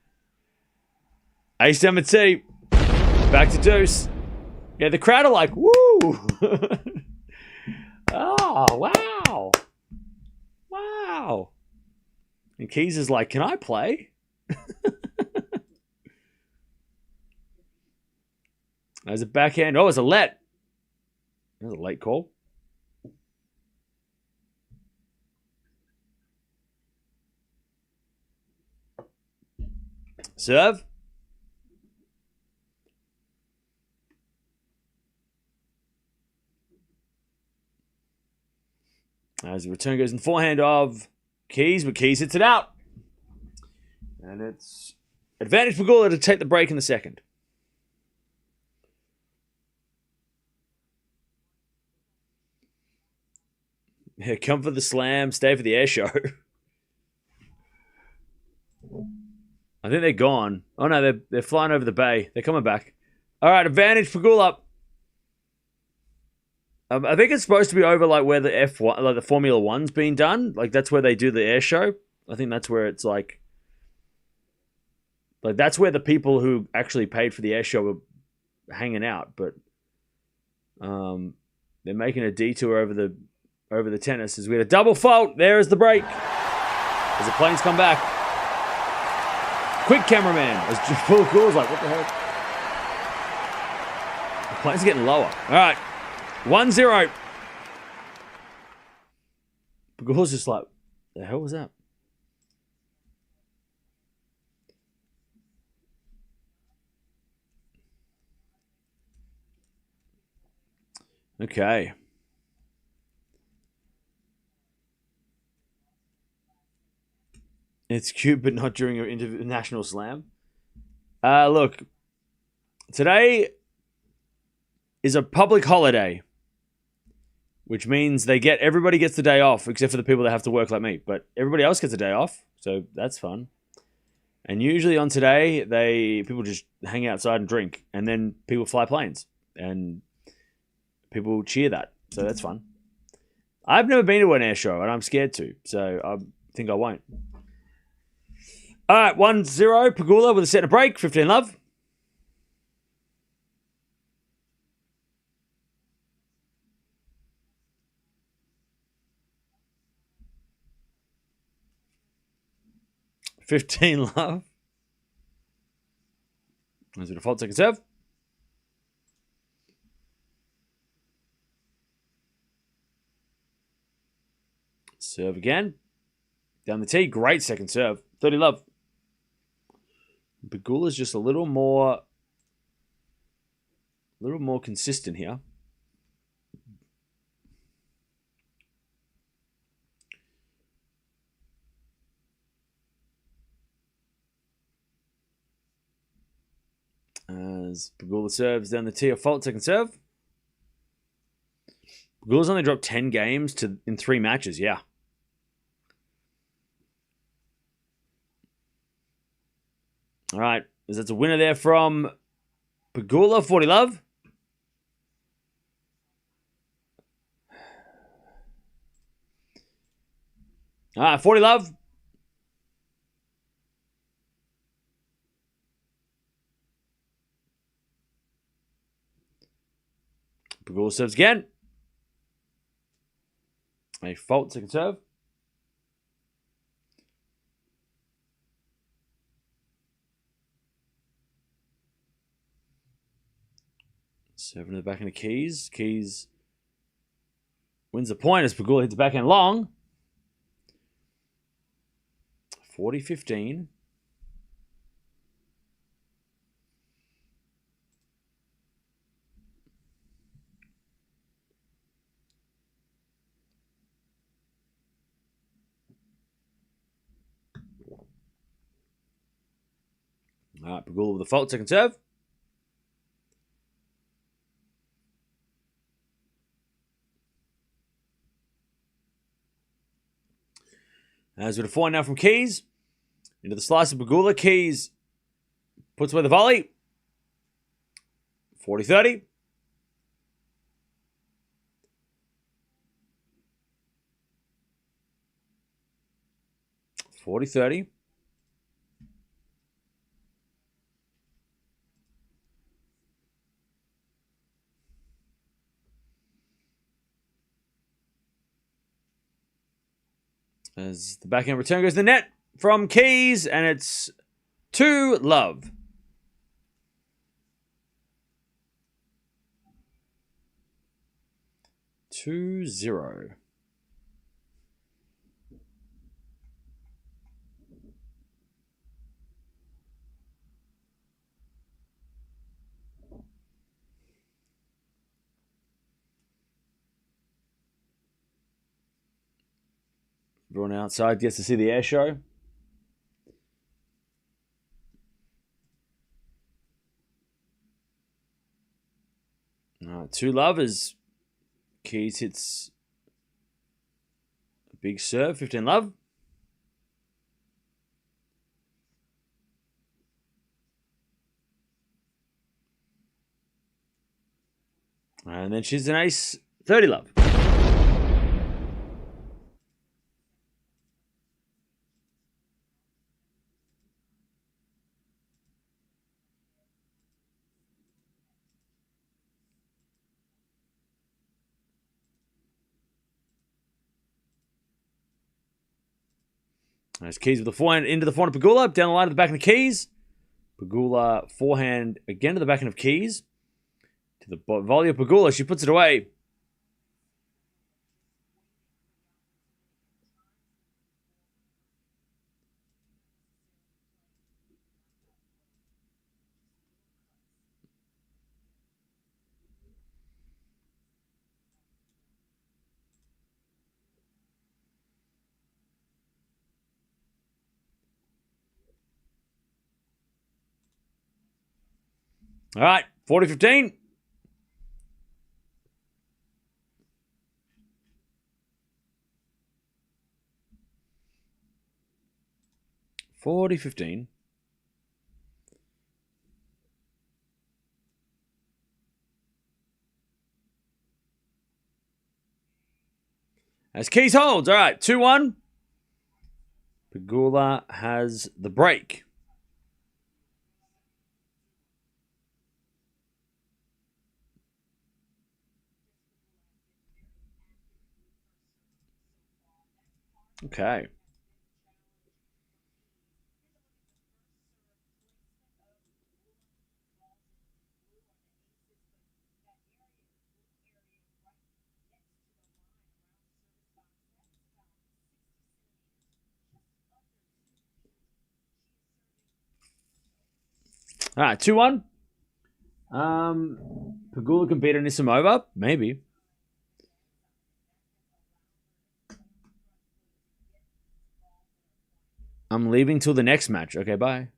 Speaker 1: Ace down the tee. Back to deuce. Yeah, the crowd are like, woo! Oh, wow. Wow. And Keys is like, can I play? There's a backhand. Oh, it's a let. That's a late call. Serve. As the return goes in forehand of Keys, but Keys hits it out. And it's advantage for Pagula to take the break in the second. Yeah, come for the slam, stay for the air show. I think they're gone. Oh no, they're flying over the bay. They're coming back. All right, advantage for Pagula. I think it's supposed to be over like where the F1, like the Formula One's being done. Like that's where they do the air show. I think that's where it's like that's where the people who actually paid for the air show are hanging out. But they're making a detour over the tennis as we had a double fault. There is the break as the planes come back. Quick cameraman as Full Cool's like, what the hell? The planes are getting lower. All right. 1-0. Pagula's just like, the hell was that? Okay. It's cute, but not during an international slam. Look, today is a public holiday, which means everybody gets the day off, except for the people that have to work like me. But everybody else gets a day off, so that's fun. And usually on today, people just hang outside and drink, and then people fly planes, and people cheer that, so that's fun. I've never been to an air show, and I'm scared to, so I think I won't. All right, 1-0, Pagula with a set and a break, 15 love. $15 love. There's a default second serve. Serve again. Down the tee. Great second serve. 30 love. Pagula's just a little more consistent here. As Pagula serves down the tee, a fault second serve. Pagula's only dropped 10 games in 3 matches, yeah. All right, that's a winner there from Pagula, 40 love. All right, 40 love. Pagula serves again. A fault second serve. 7 to the backhand of Keys. Keys wins the point as Pagula hits the backhand long. 40-15. All right, Pagula with the fault, second serve. As with a 4 now from Keys. Into the slice of Pagula. Keys puts away the volley. 40-30. As the backhand return goes to the net from Keys, and it's 2-love. Two zero. Everyone outside gets to see the air show. 2-love as Keys hits a big serve. 15-love. And then she's an ace. 30-love. Nice Keys with the forehand into the forehand of Pagula. Down the line to the back of the Keys. Pagula forehand again to the backhand of Keys. To the volley of Pagula. She puts it away. All right, 40-15. As Keys holds. All right, 2-1. Pagula has the break. Okay. All right, 2-1. Pagula can beat Anisimova? Maybe. I'm leaving till the next match. Okay, bye.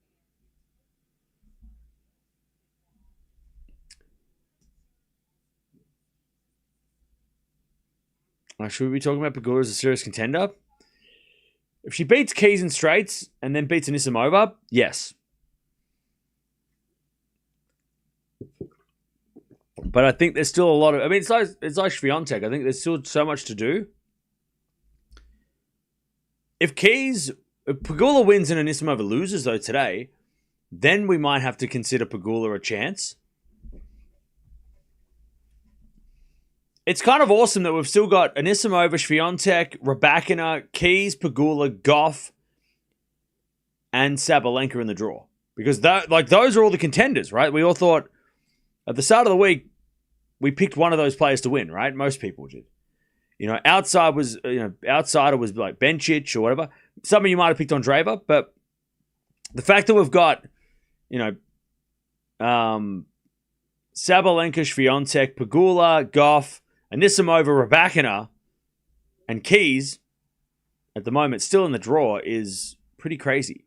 Speaker 1: Should we be talking about Pagula as a serious contender? If she beats Keys in straights and then beats Anisimova, yes. But I think there's still a lot of... I mean, it's like Swiatek. I think there's still so much to do. If Pagula wins and Anisimova loses, though, today, then we might have to consider Pagula a chance. It's kind of awesome that we've still got Anisimova, Swiatek, Raducanu, Keys, Pagula, Gauff, and Sabalenka in the draw. Because those are all the contenders, right? We all thought at the start of the week, we picked one of those players to win, right? Most people did. Outsider was like Bencic or whatever. Some of you might have picked Andreeva, but the fact that we've got, Sabalenka, Swiatek, Pagula, Gauff, Anisimova, Raducanu, and Keys at the moment still in the draw is pretty crazy.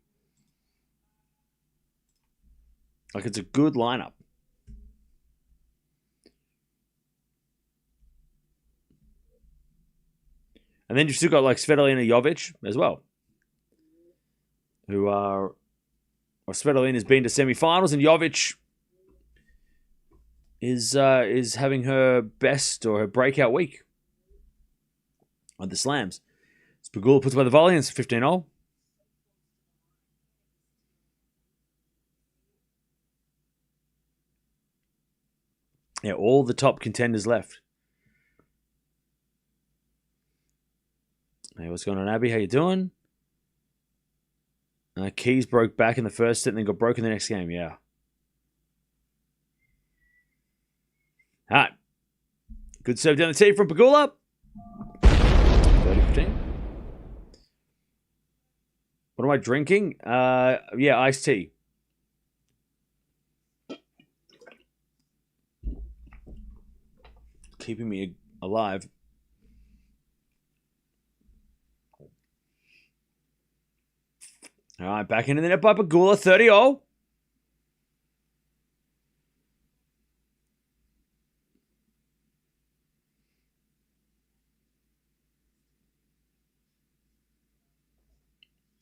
Speaker 1: Like, it's a good lineup. And then you've still got like Svitolina, Jovic as well, Svitolina's been to semi-finals, and Jovic is having her best or her breakout week on the slams. Pagula puts away the volley and it's 15-0. Yeah, all the top contenders left. Hey, what's going on, Abby? How you doing? Keys broke back in the first set and then got broken the next game. Yeah. All right. Good serve down the tee from Pagula. 30-15. What am I drinking? Yeah, iced tea. Keeping me alive. All right, back into the net by Pagula, 30-0.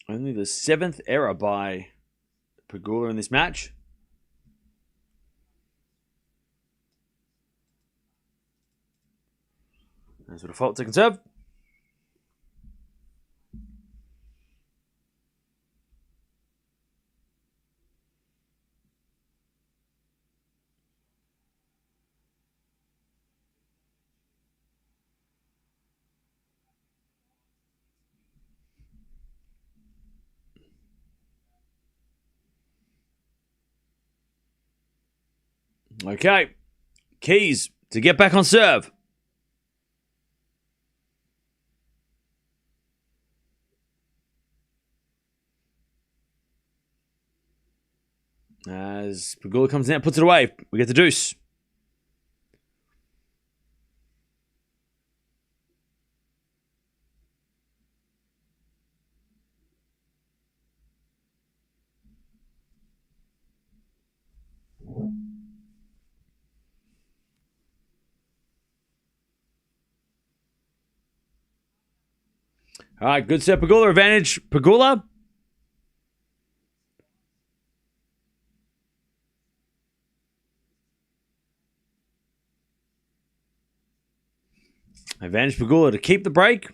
Speaker 1: Only the 7th error by Pagula in this match. There's a default second serve. Okay. Keys to get back on serve. As Pagula comes in, puts it away. We get the deuce. All right, good set. Pagula advantage. Pagula. Advantage Pagula to keep the break.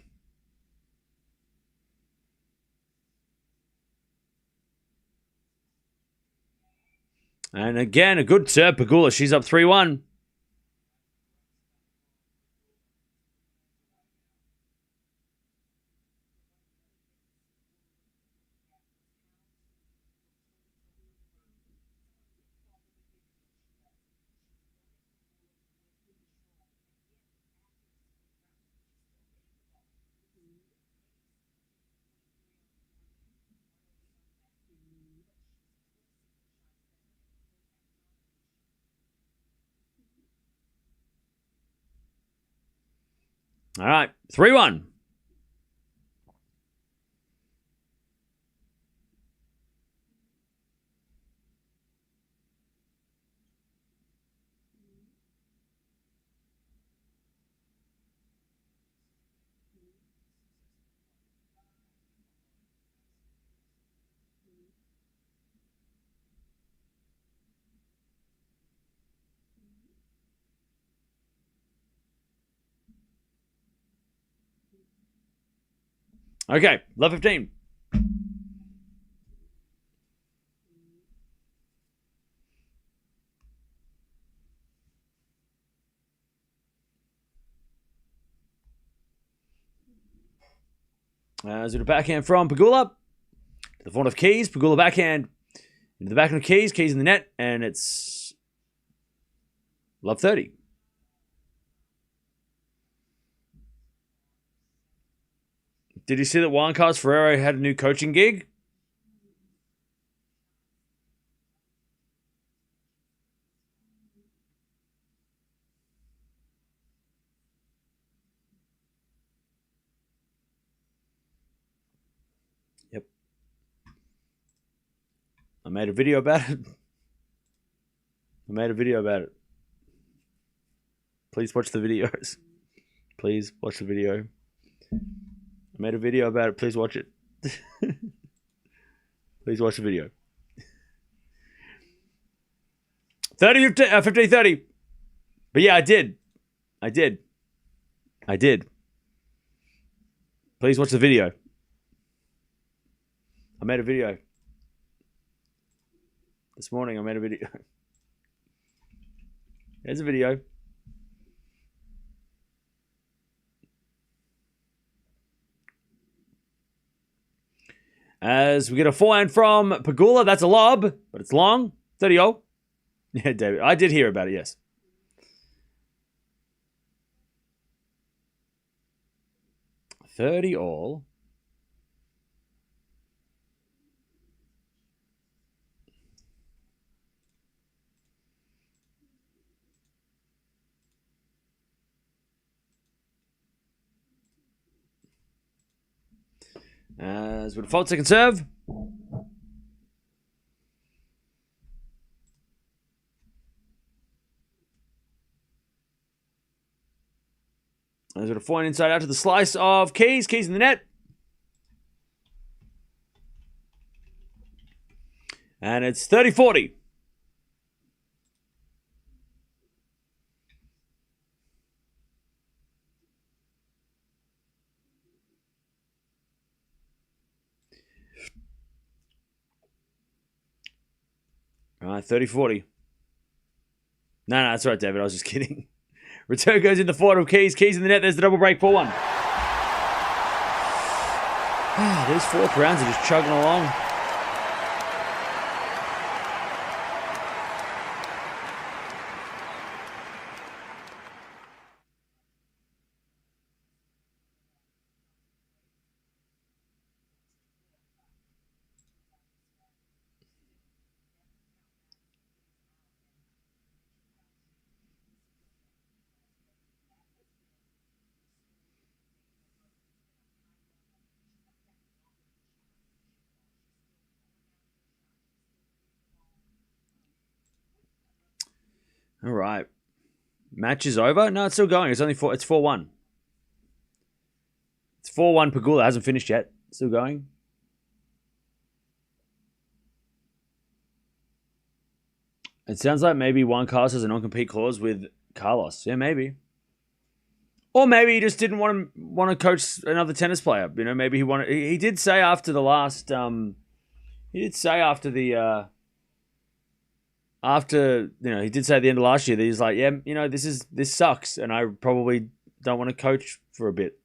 Speaker 1: And again, a good serve. Pagula, she's up 3-1. All right, 3-1. Okay, love 15. As with a backhand from Pagula. To the front of Keys. Pagula backhand. Into the backhand of Keys. Keys in the net. And it's love 30. Did you see that Juan Carlos Ferrero had a new coaching gig? Yep. I made a video about it. Please watch the videos. Please watch the video. I made a video about it. Please watch it. Please watch the video. 15, 30. But yeah, I did. Please watch the video. I made a video. This morning I made a video. There's a video. As we get a forehand from Pagula. That's a lob, but it's long. 30-0. Yeah, David. I did hear about it, yes. $30-all. As with a fault second serve. As with a forehand inside out to the slice of Keys. Keys in the net. And it's 30-40. All right, 30-40. No, that's right, David. I was just kidding. Return goes in the forward of Keys. Keys in the net. There's the double break 4-1. These fourth rounds are just chugging along. All right. Match is over? No, it's still going. It's only 4. It's 4-1. It's 4-1. Pagula hasn't finished yet. Still going. It sounds like maybe Juan Carlos has a non-compete clause with Carlos. Yeah, maybe. Or maybe he just didn't want to coach another tennis player. You know, maybe he wanted. He did say after the last. He did say after the. After, you know, he did say at the end of last year that he's like, yeah, you know, this sucks, and I probably don't want to coach for a bit.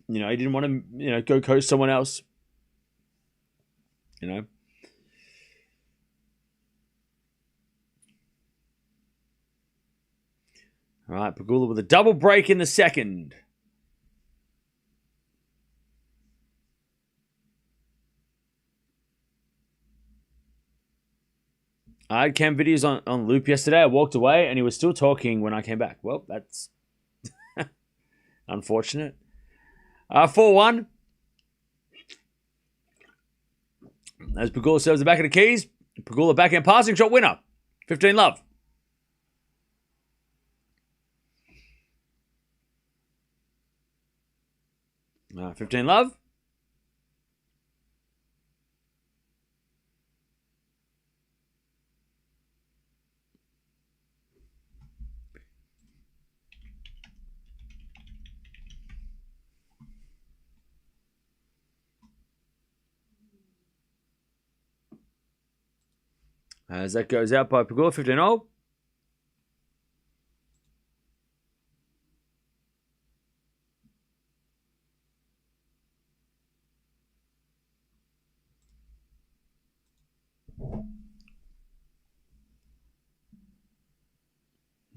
Speaker 1: You know, he didn't want to, you know, go coach someone else. You know. All right, Pagula with a double break in the second. I had Cam videos on loop yesterday. I walked away and he was still talking when I came back. Well, that's unfortunate. 4-1. As Pagula serves the back of the Keys. Pagula backhand passing shot winner. 15-love. 15-love. As that goes out by Pagula, 15-0.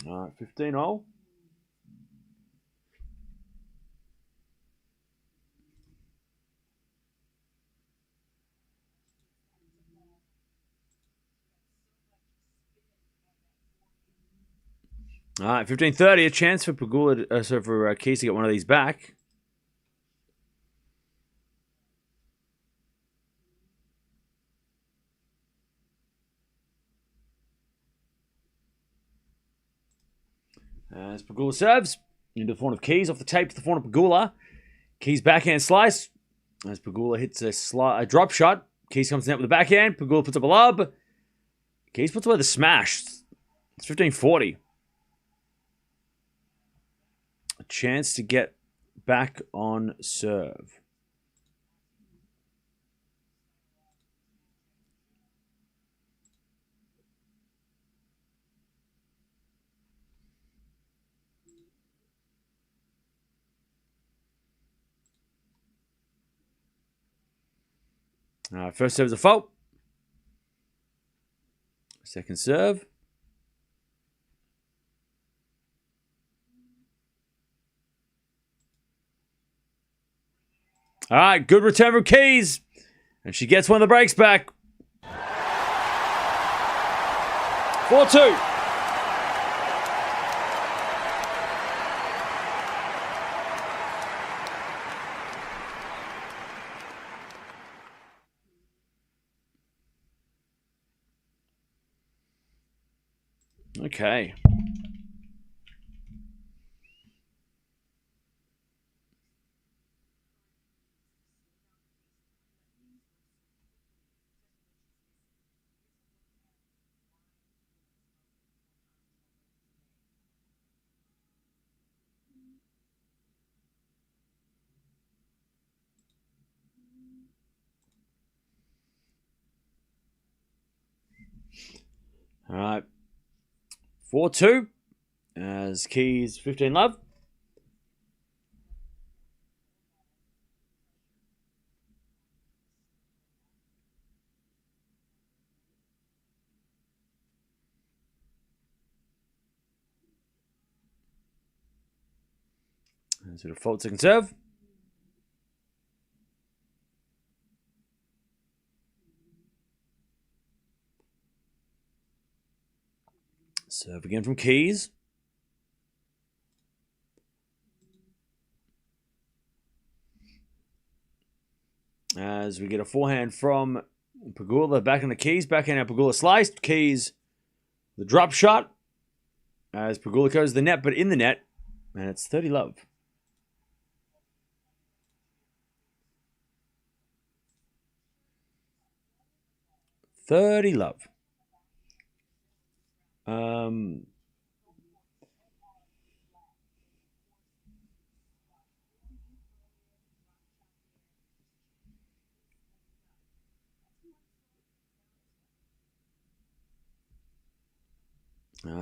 Speaker 1: All right, 15-0. All right, 15:30. A chance for Pagula, for Keys to get one of these back. As Pagula serves into the front of Keys, off the tape to the front of Pagula. Keys backhand slice. As Pagula hits a drop shot. Keys comes in with the backhand. Pagula puts up a lob. Keys puts away the smash. It's 15:40. A chance to get back on serve. First serve is a fault. Second serve. All right, good return from Keys. And she gets one of the breaks back. 4-2. Okay. All right. 4-2. As Keys 15 love. So the fault second serve. Serve again from Keys. As we get a forehand from Pagula, back in the Keys, backhand out Pagula sliced. Keys, the drop shot. As Pagula goes to the net, but in the net. And it's 30 love. $30 love.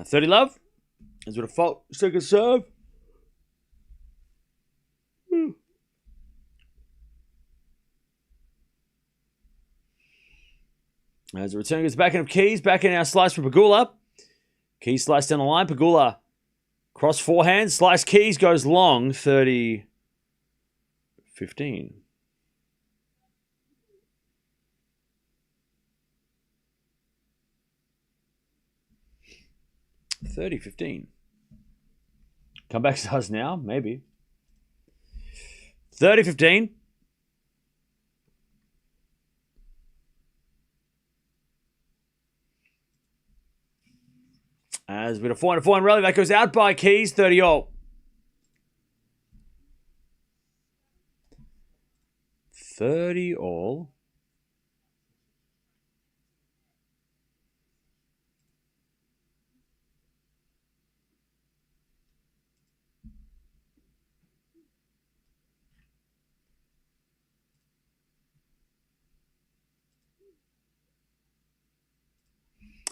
Speaker 1: 30 love. As with a fault second serve. As the return goes back in of Keys, back in our slice from Pagula. Keys slice down the line. Pagula cross forehand. Slice Keys goes long. 30-15. 30-15. Comeback stars now, maybe. 30-15. As with a 4-4 rally, that goes out by Keys, 30-all. 30-all.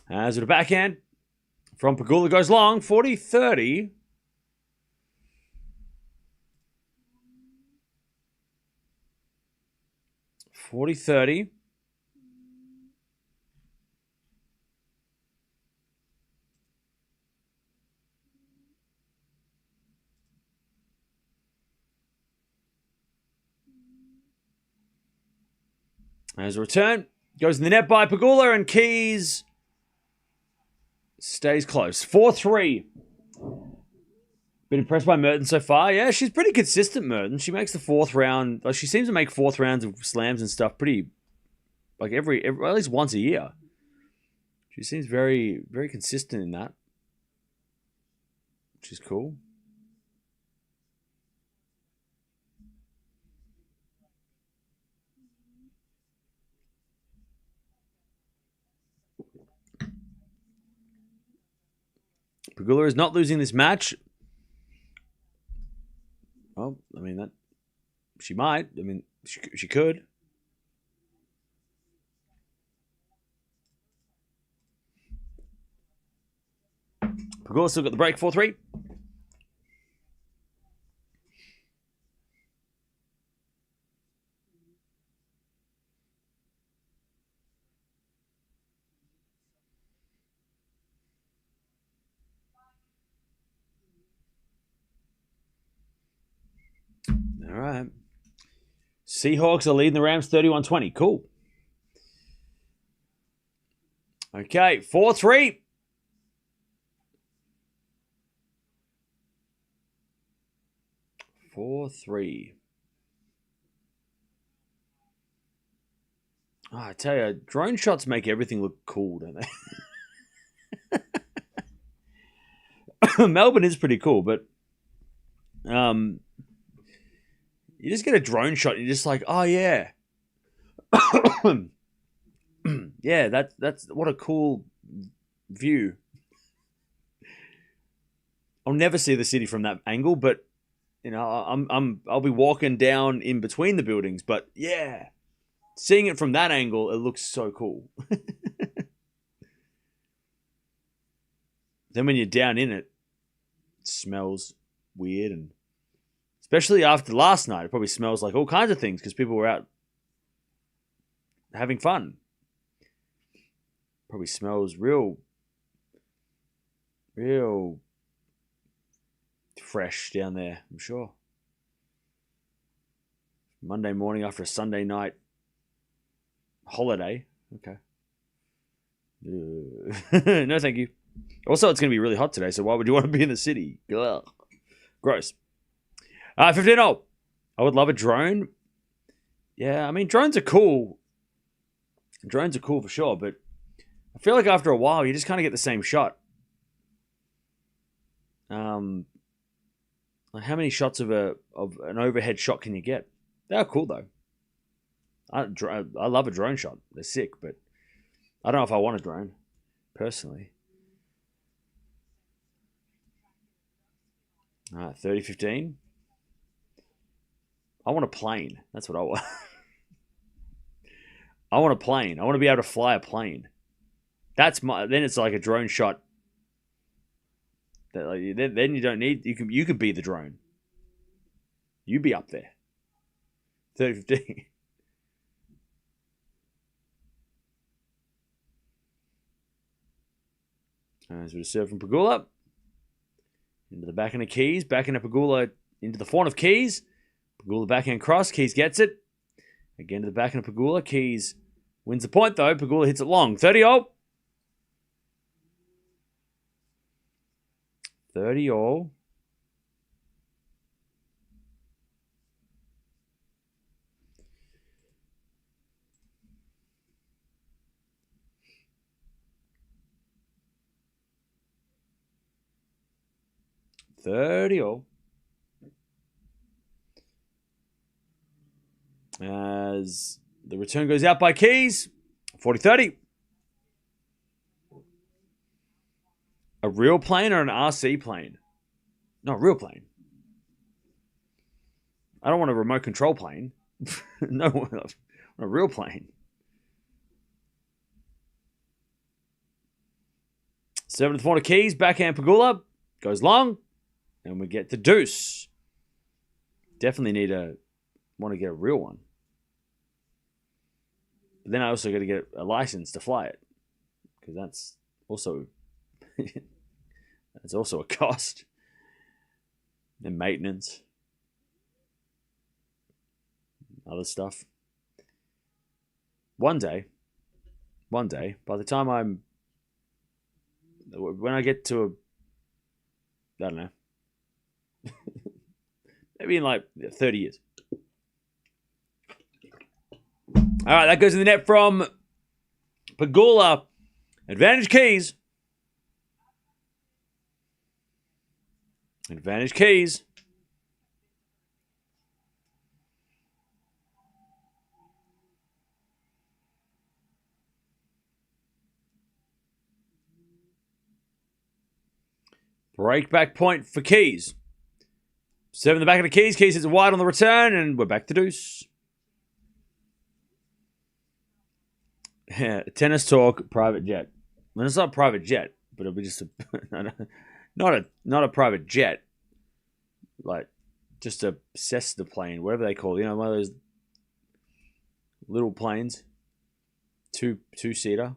Speaker 1: As with a backhand from Pagula goes long, 40-30. As a return, goes in the net by Pagula, and Keys stays close. 4-3. Been impressed by Mertens so far. Yeah, she's pretty consistent, Mertens. She makes the fourth round. Like, she seems to make fourth rounds of slams and stuff pretty, like every at least once a year. She seems very, very consistent in that, which is cool. Pagula is not losing this match. Well, I mean, that she might. I mean, she could. Pagula still got the break, 4-3. All right. Seahawks are leading the Rams 31-20. Cool. Okay, 4-3. Oh, I tell you, drone shots make everything look cool, don't they? Melbourne is pretty cool, but you just get a drone shot and you're just like, oh yeah. Yeah, that's what a cool view. I'll never see the city from that angle, but you know, I'll be walking down in between the buildings, but yeah, seeing it from that angle, it looks so cool. Then when you're down in it, it smells weird, and especially after last night, it probably smells like all kinds of things because people were out having fun. Probably smells real fresh down there, I'm sure. Monday morning after a Sunday night holiday. Okay. No, thank you. Also, it's going to be really hot today, so why would you want to be in the city? Ugh. Gross. 15-0. I would love a drone. Yeah, I mean, drones are cool. Drones are cool for sure, but I feel like after a while, you just kind of get the same shot. Like how many shots of an overhead shot can you get? They're cool though. I love a drone shot. They're sick, but I don't know if I want a drone personally. All right, 30-15. I want a plane. That's what I want. I want a plane. I want to be able to fly a plane. Then it's like a drone shot. Then you don't need, you could be the drone. You be up there. 30-15. As we serve from Pagula. Into the backhand of Keys. Backhand of Pagula into the front of Keys. Pagula backhand cross. Keys gets it. Again to the backhand of Pagula. Keys wins the point though. Pagula hits it long. 30-0. 30-0. As the return goes out by Keys. 40-30. A real plane or an RC plane? No, real plane. I don't want a remote control plane. No, I want a real plane. Serving to the corner Keys. Backhand Pagula. Goes long. And we get the deuce. Definitely want to get a real one. But then I also got to get a license to fly it. Because that's also a cost. And maintenance. Other stuff. One day, by the time when I get to I don't know, Maybe in like 30 years. All right, that goes in the net from Pagula. Advantage Keys. Advantage Keys. Break back point for Keys. 7 in the back of the Keys. Keys hits wide on the return, and we're back to deuce. Tennis talk, private jet. Well, it's not a private jet, but it'll be just not a private jet. Like just a Cessna plane, whatever they call it. You know, one of those little planes. Two-seater.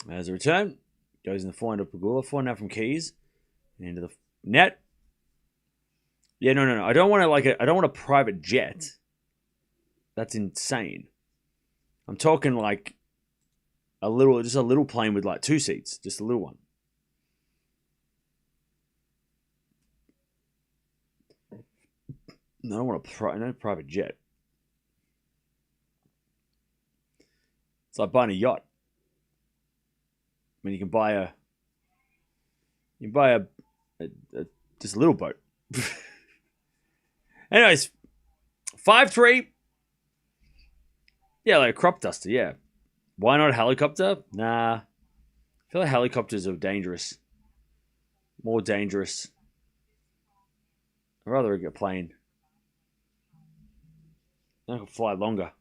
Speaker 1: As a return, goes in the forehand of Pagula. Forehand now from Keys. Into the net. Yeah, no. I don't want a private jet. That's insane. I'm talking like just a little plane with like 2 seats, just a little one. No, I don't want no private jet. It's like buying a yacht. I mean, you can buy a just a little boat. Anyways, 5-3. Yeah, like a crop duster, yeah. Why not a helicopter? Nah. I feel like helicopters are dangerous. More dangerous. I'd rather get a plane. I can fly longer.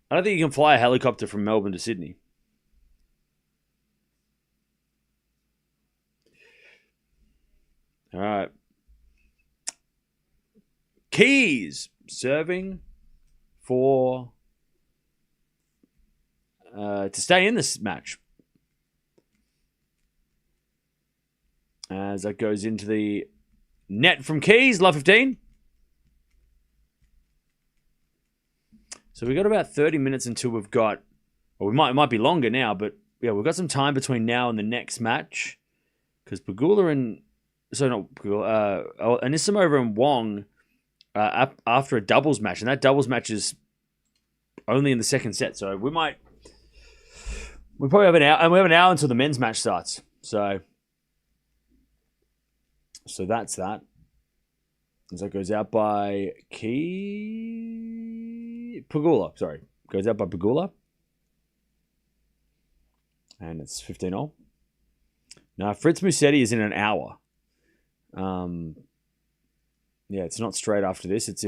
Speaker 1: I don't think you can fly a helicopter from Melbourne to Sydney. All right. Keys serving for to stay in this match. As that goes into the net from Keys, love 15. So we've got about 30 minutes until we've got, or it might be longer now, but yeah, we've got some time between now and the next match because Pagula and Anisimova and Wong after a doubles match, and that doubles match is only in the second set. So we probably have an hour, and we have an hour until the men's match starts. So that's that. As that goes out by Pagula. Sorry, goes out by Pagula, and it's 15-all. Now Fritz Musetti is in an hour. Yeah, it's not straight after this. It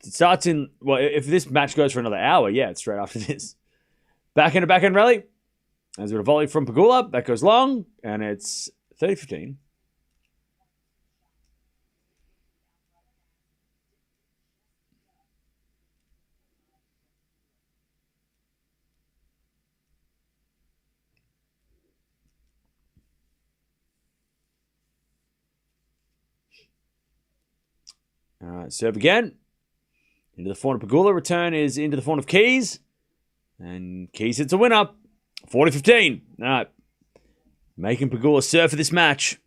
Speaker 1: starts in, well, if this match goes for another hour, yeah, it's straight after this. Backhand rally. As with a volley from Pagula, that goes long, and it's 30-15. All right, serve again. Into the forehand of Pagula. Return is into the forehand of Keys. And Keys hits a winner. 40-15. All right. Making Pagula serve for this match.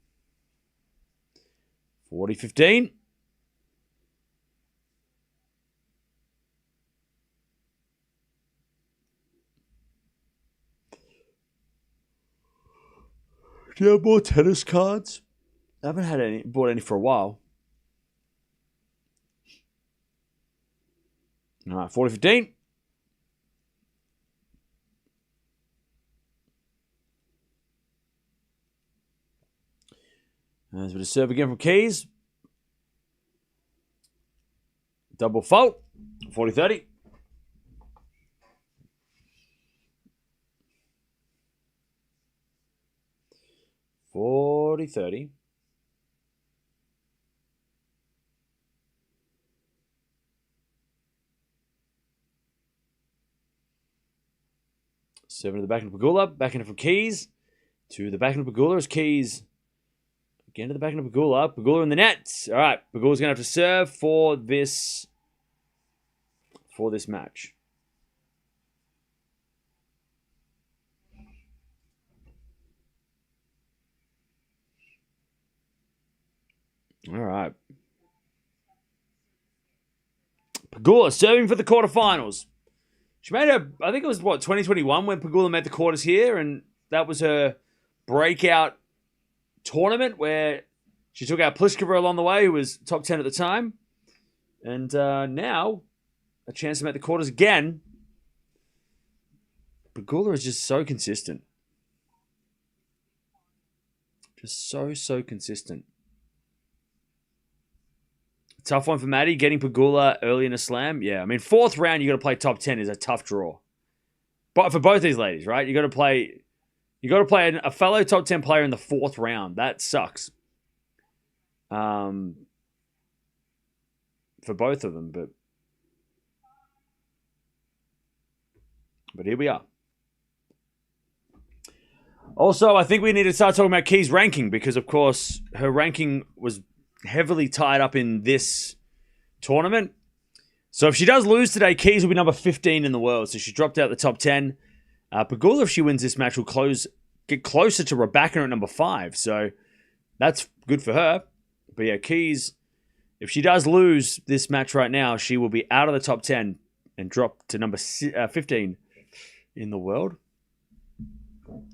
Speaker 1: 40-15. Do you have more tennis cards? I haven't bought any for a while. All right, 40-15. As we serve again from Keys. Double fault. 40-30. $40-30. Seven to the back end of Pagula. Back end from Keys. To the back end of Pagula as Keys. Again to the back end of Pagula. Pagula in the net. All right. Pagula's going to have to serve for this match. Pagula serving for the quarterfinals. She made I think it was, 2021 when Pagula made the quarters here, and that was her breakout tournament where she took out Pliskova along the way, who was top 10 at the time. And now, a chance to make the quarters again. Pagula is just so consistent. Just so consistent. Tough one for Maddie, getting Pagula early in a slam. Yeah, I mean, fourth round, you got to play top 10 is a tough draw. But for both these ladies, right? You got to play a fellow top 10 player in the fourth round. That sucks. For both of them, but here we are. Also, I think we need to start talking about Keys' ranking because, of course, her ranking was heavily tied up in this tournament. So if she does lose today, Keys will be number 15 in the world. So she dropped out the top 10. Pagula, if she wins this match, will get closer to Raducanu at number 5. So that's good for her. But yeah, Keys, if she does lose this match right now, she will be out of the top 10 and drop to number 15 in the world.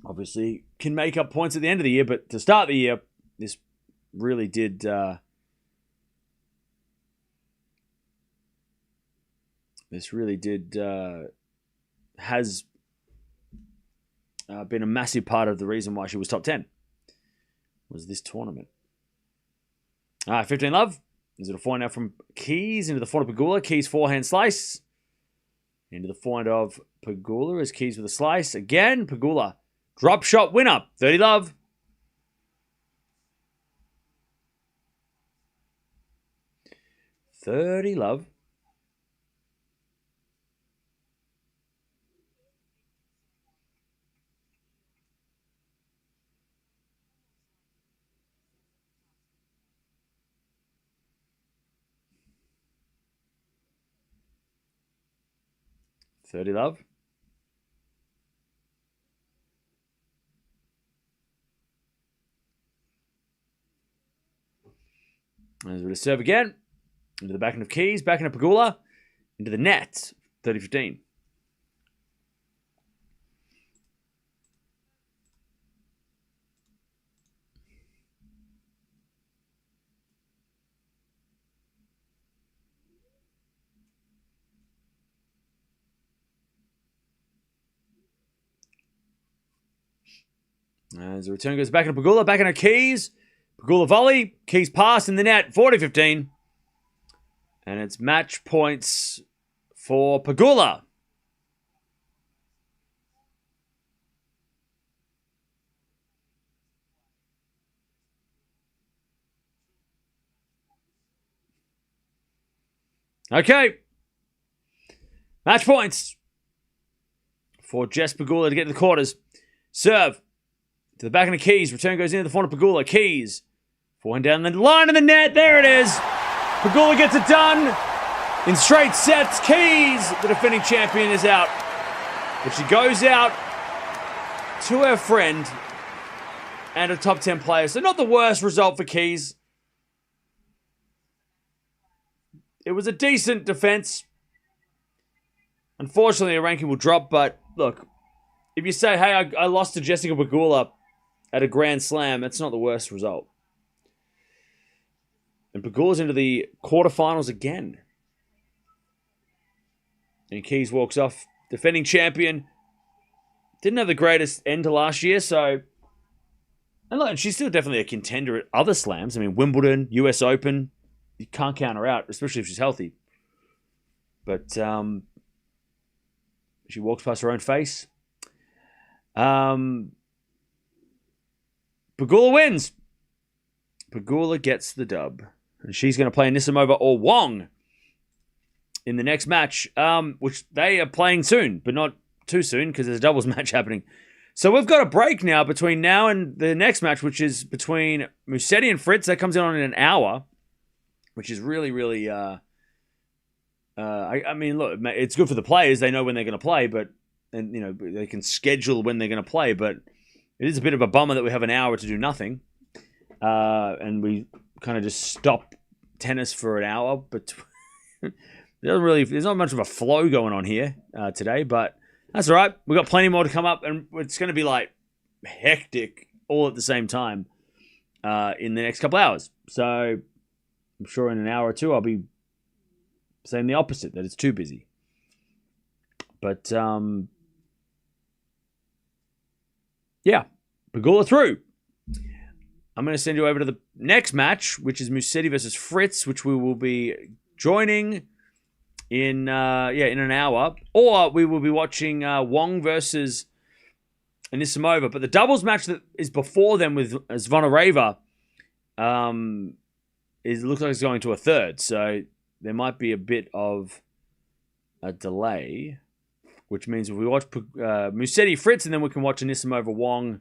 Speaker 1: Obviously, can make up points at the end of the year, but to start the year, this really did been a massive part of the reason why she was top 10 was this tournament. 15 love. Is it a forehand now from Keys into the forehand of Pagula? Keys forehand slice. Into the forehand of Pagula as Keys with a slice. Again, Pagula. Drop shot winner. 30 love. $30 love. $30 love. There's a bit of serve again. Into the backhand of Keys. Backhand of Pagula. Into the net. 30-15. As the return goes back into Pagula. Back into Keys. Pagula volley. Keys pass in the net. 40-15. And it's match points for Pagula. Okay. Match points for Jess Pegula to get to the quarters. Serve to the back of the Keys. Return goes into the front of Pagula. Keys. Forehand down the line of the net. There it is. Pagula gets it done in straight sets. Keys, the defending champion, is out. But she goes out to her friend and a top 10 player. So not the worst result for Keys. It was a decent defense. Unfortunately, her ranking will drop. But look, if you say, hey, I lost to Jessica Pegula at a Grand Slam, that's not the worst result. And Pagula's into the quarterfinals again. And Keys walks off. Defending champion. Didn't have the greatest end to last year, so... And look, she's still definitely a contender at other slams. I mean, Wimbledon, US Open. You can't count her out, especially if she's healthy. But she walks past her own face. Pagula wins. Pagula gets the dub. And she's going to play Anisimova or Wong in the next match, which they are playing soon, but not too soon because there's a doubles match happening. So we've got a break now between now and the next match, which is between Musetti and Fritz. That comes on in an hour, which is really, really... I mean, look, it's good for the players. They know when they're going to play, but and you know they can schedule when they're going to play. But it is a bit of a bummer that we have an hour to do nothing, and we kind of just stop tennis for an hour. But there's not much of a flow going on here today, but that's all right. We've got plenty more to come up, and it's going to be like hectic all at the same time in the next couple hours. So I'm sure in an hour or two I'll be saying the opposite, that it's too busy. But yeah, Pagula through. I'm going to send you over to the next match, which is Musetti versus Fritz, which we will be joining in an hour. Or we will be watching Wong versus Anisimova. But the doubles match that is before them with Zvonareva looks like it's going to a third. So there might be a bit of a delay, which means if we watch Musetti Fritz and then we can watch Anisimova Wong,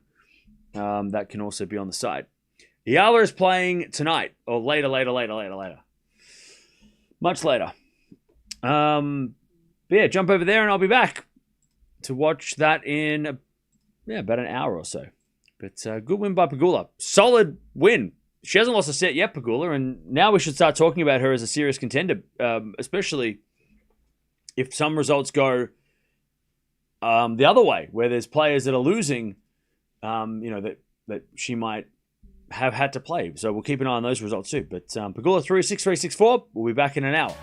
Speaker 1: that can also be on the side. Eala is playing tonight, or later. Much later. But yeah, jump over there and I'll be back to watch that in about an hour or so. But good win by Pagula. Solid win. She hasn't lost a set yet, Pagula, and now we should start talking about her as a serious contender, especially if some results go the other way, where there's players that are losing, that she might have had to play. So we'll keep an eye on those results too. But Pagula through 6-3, 6-4. We'll be back in an hour.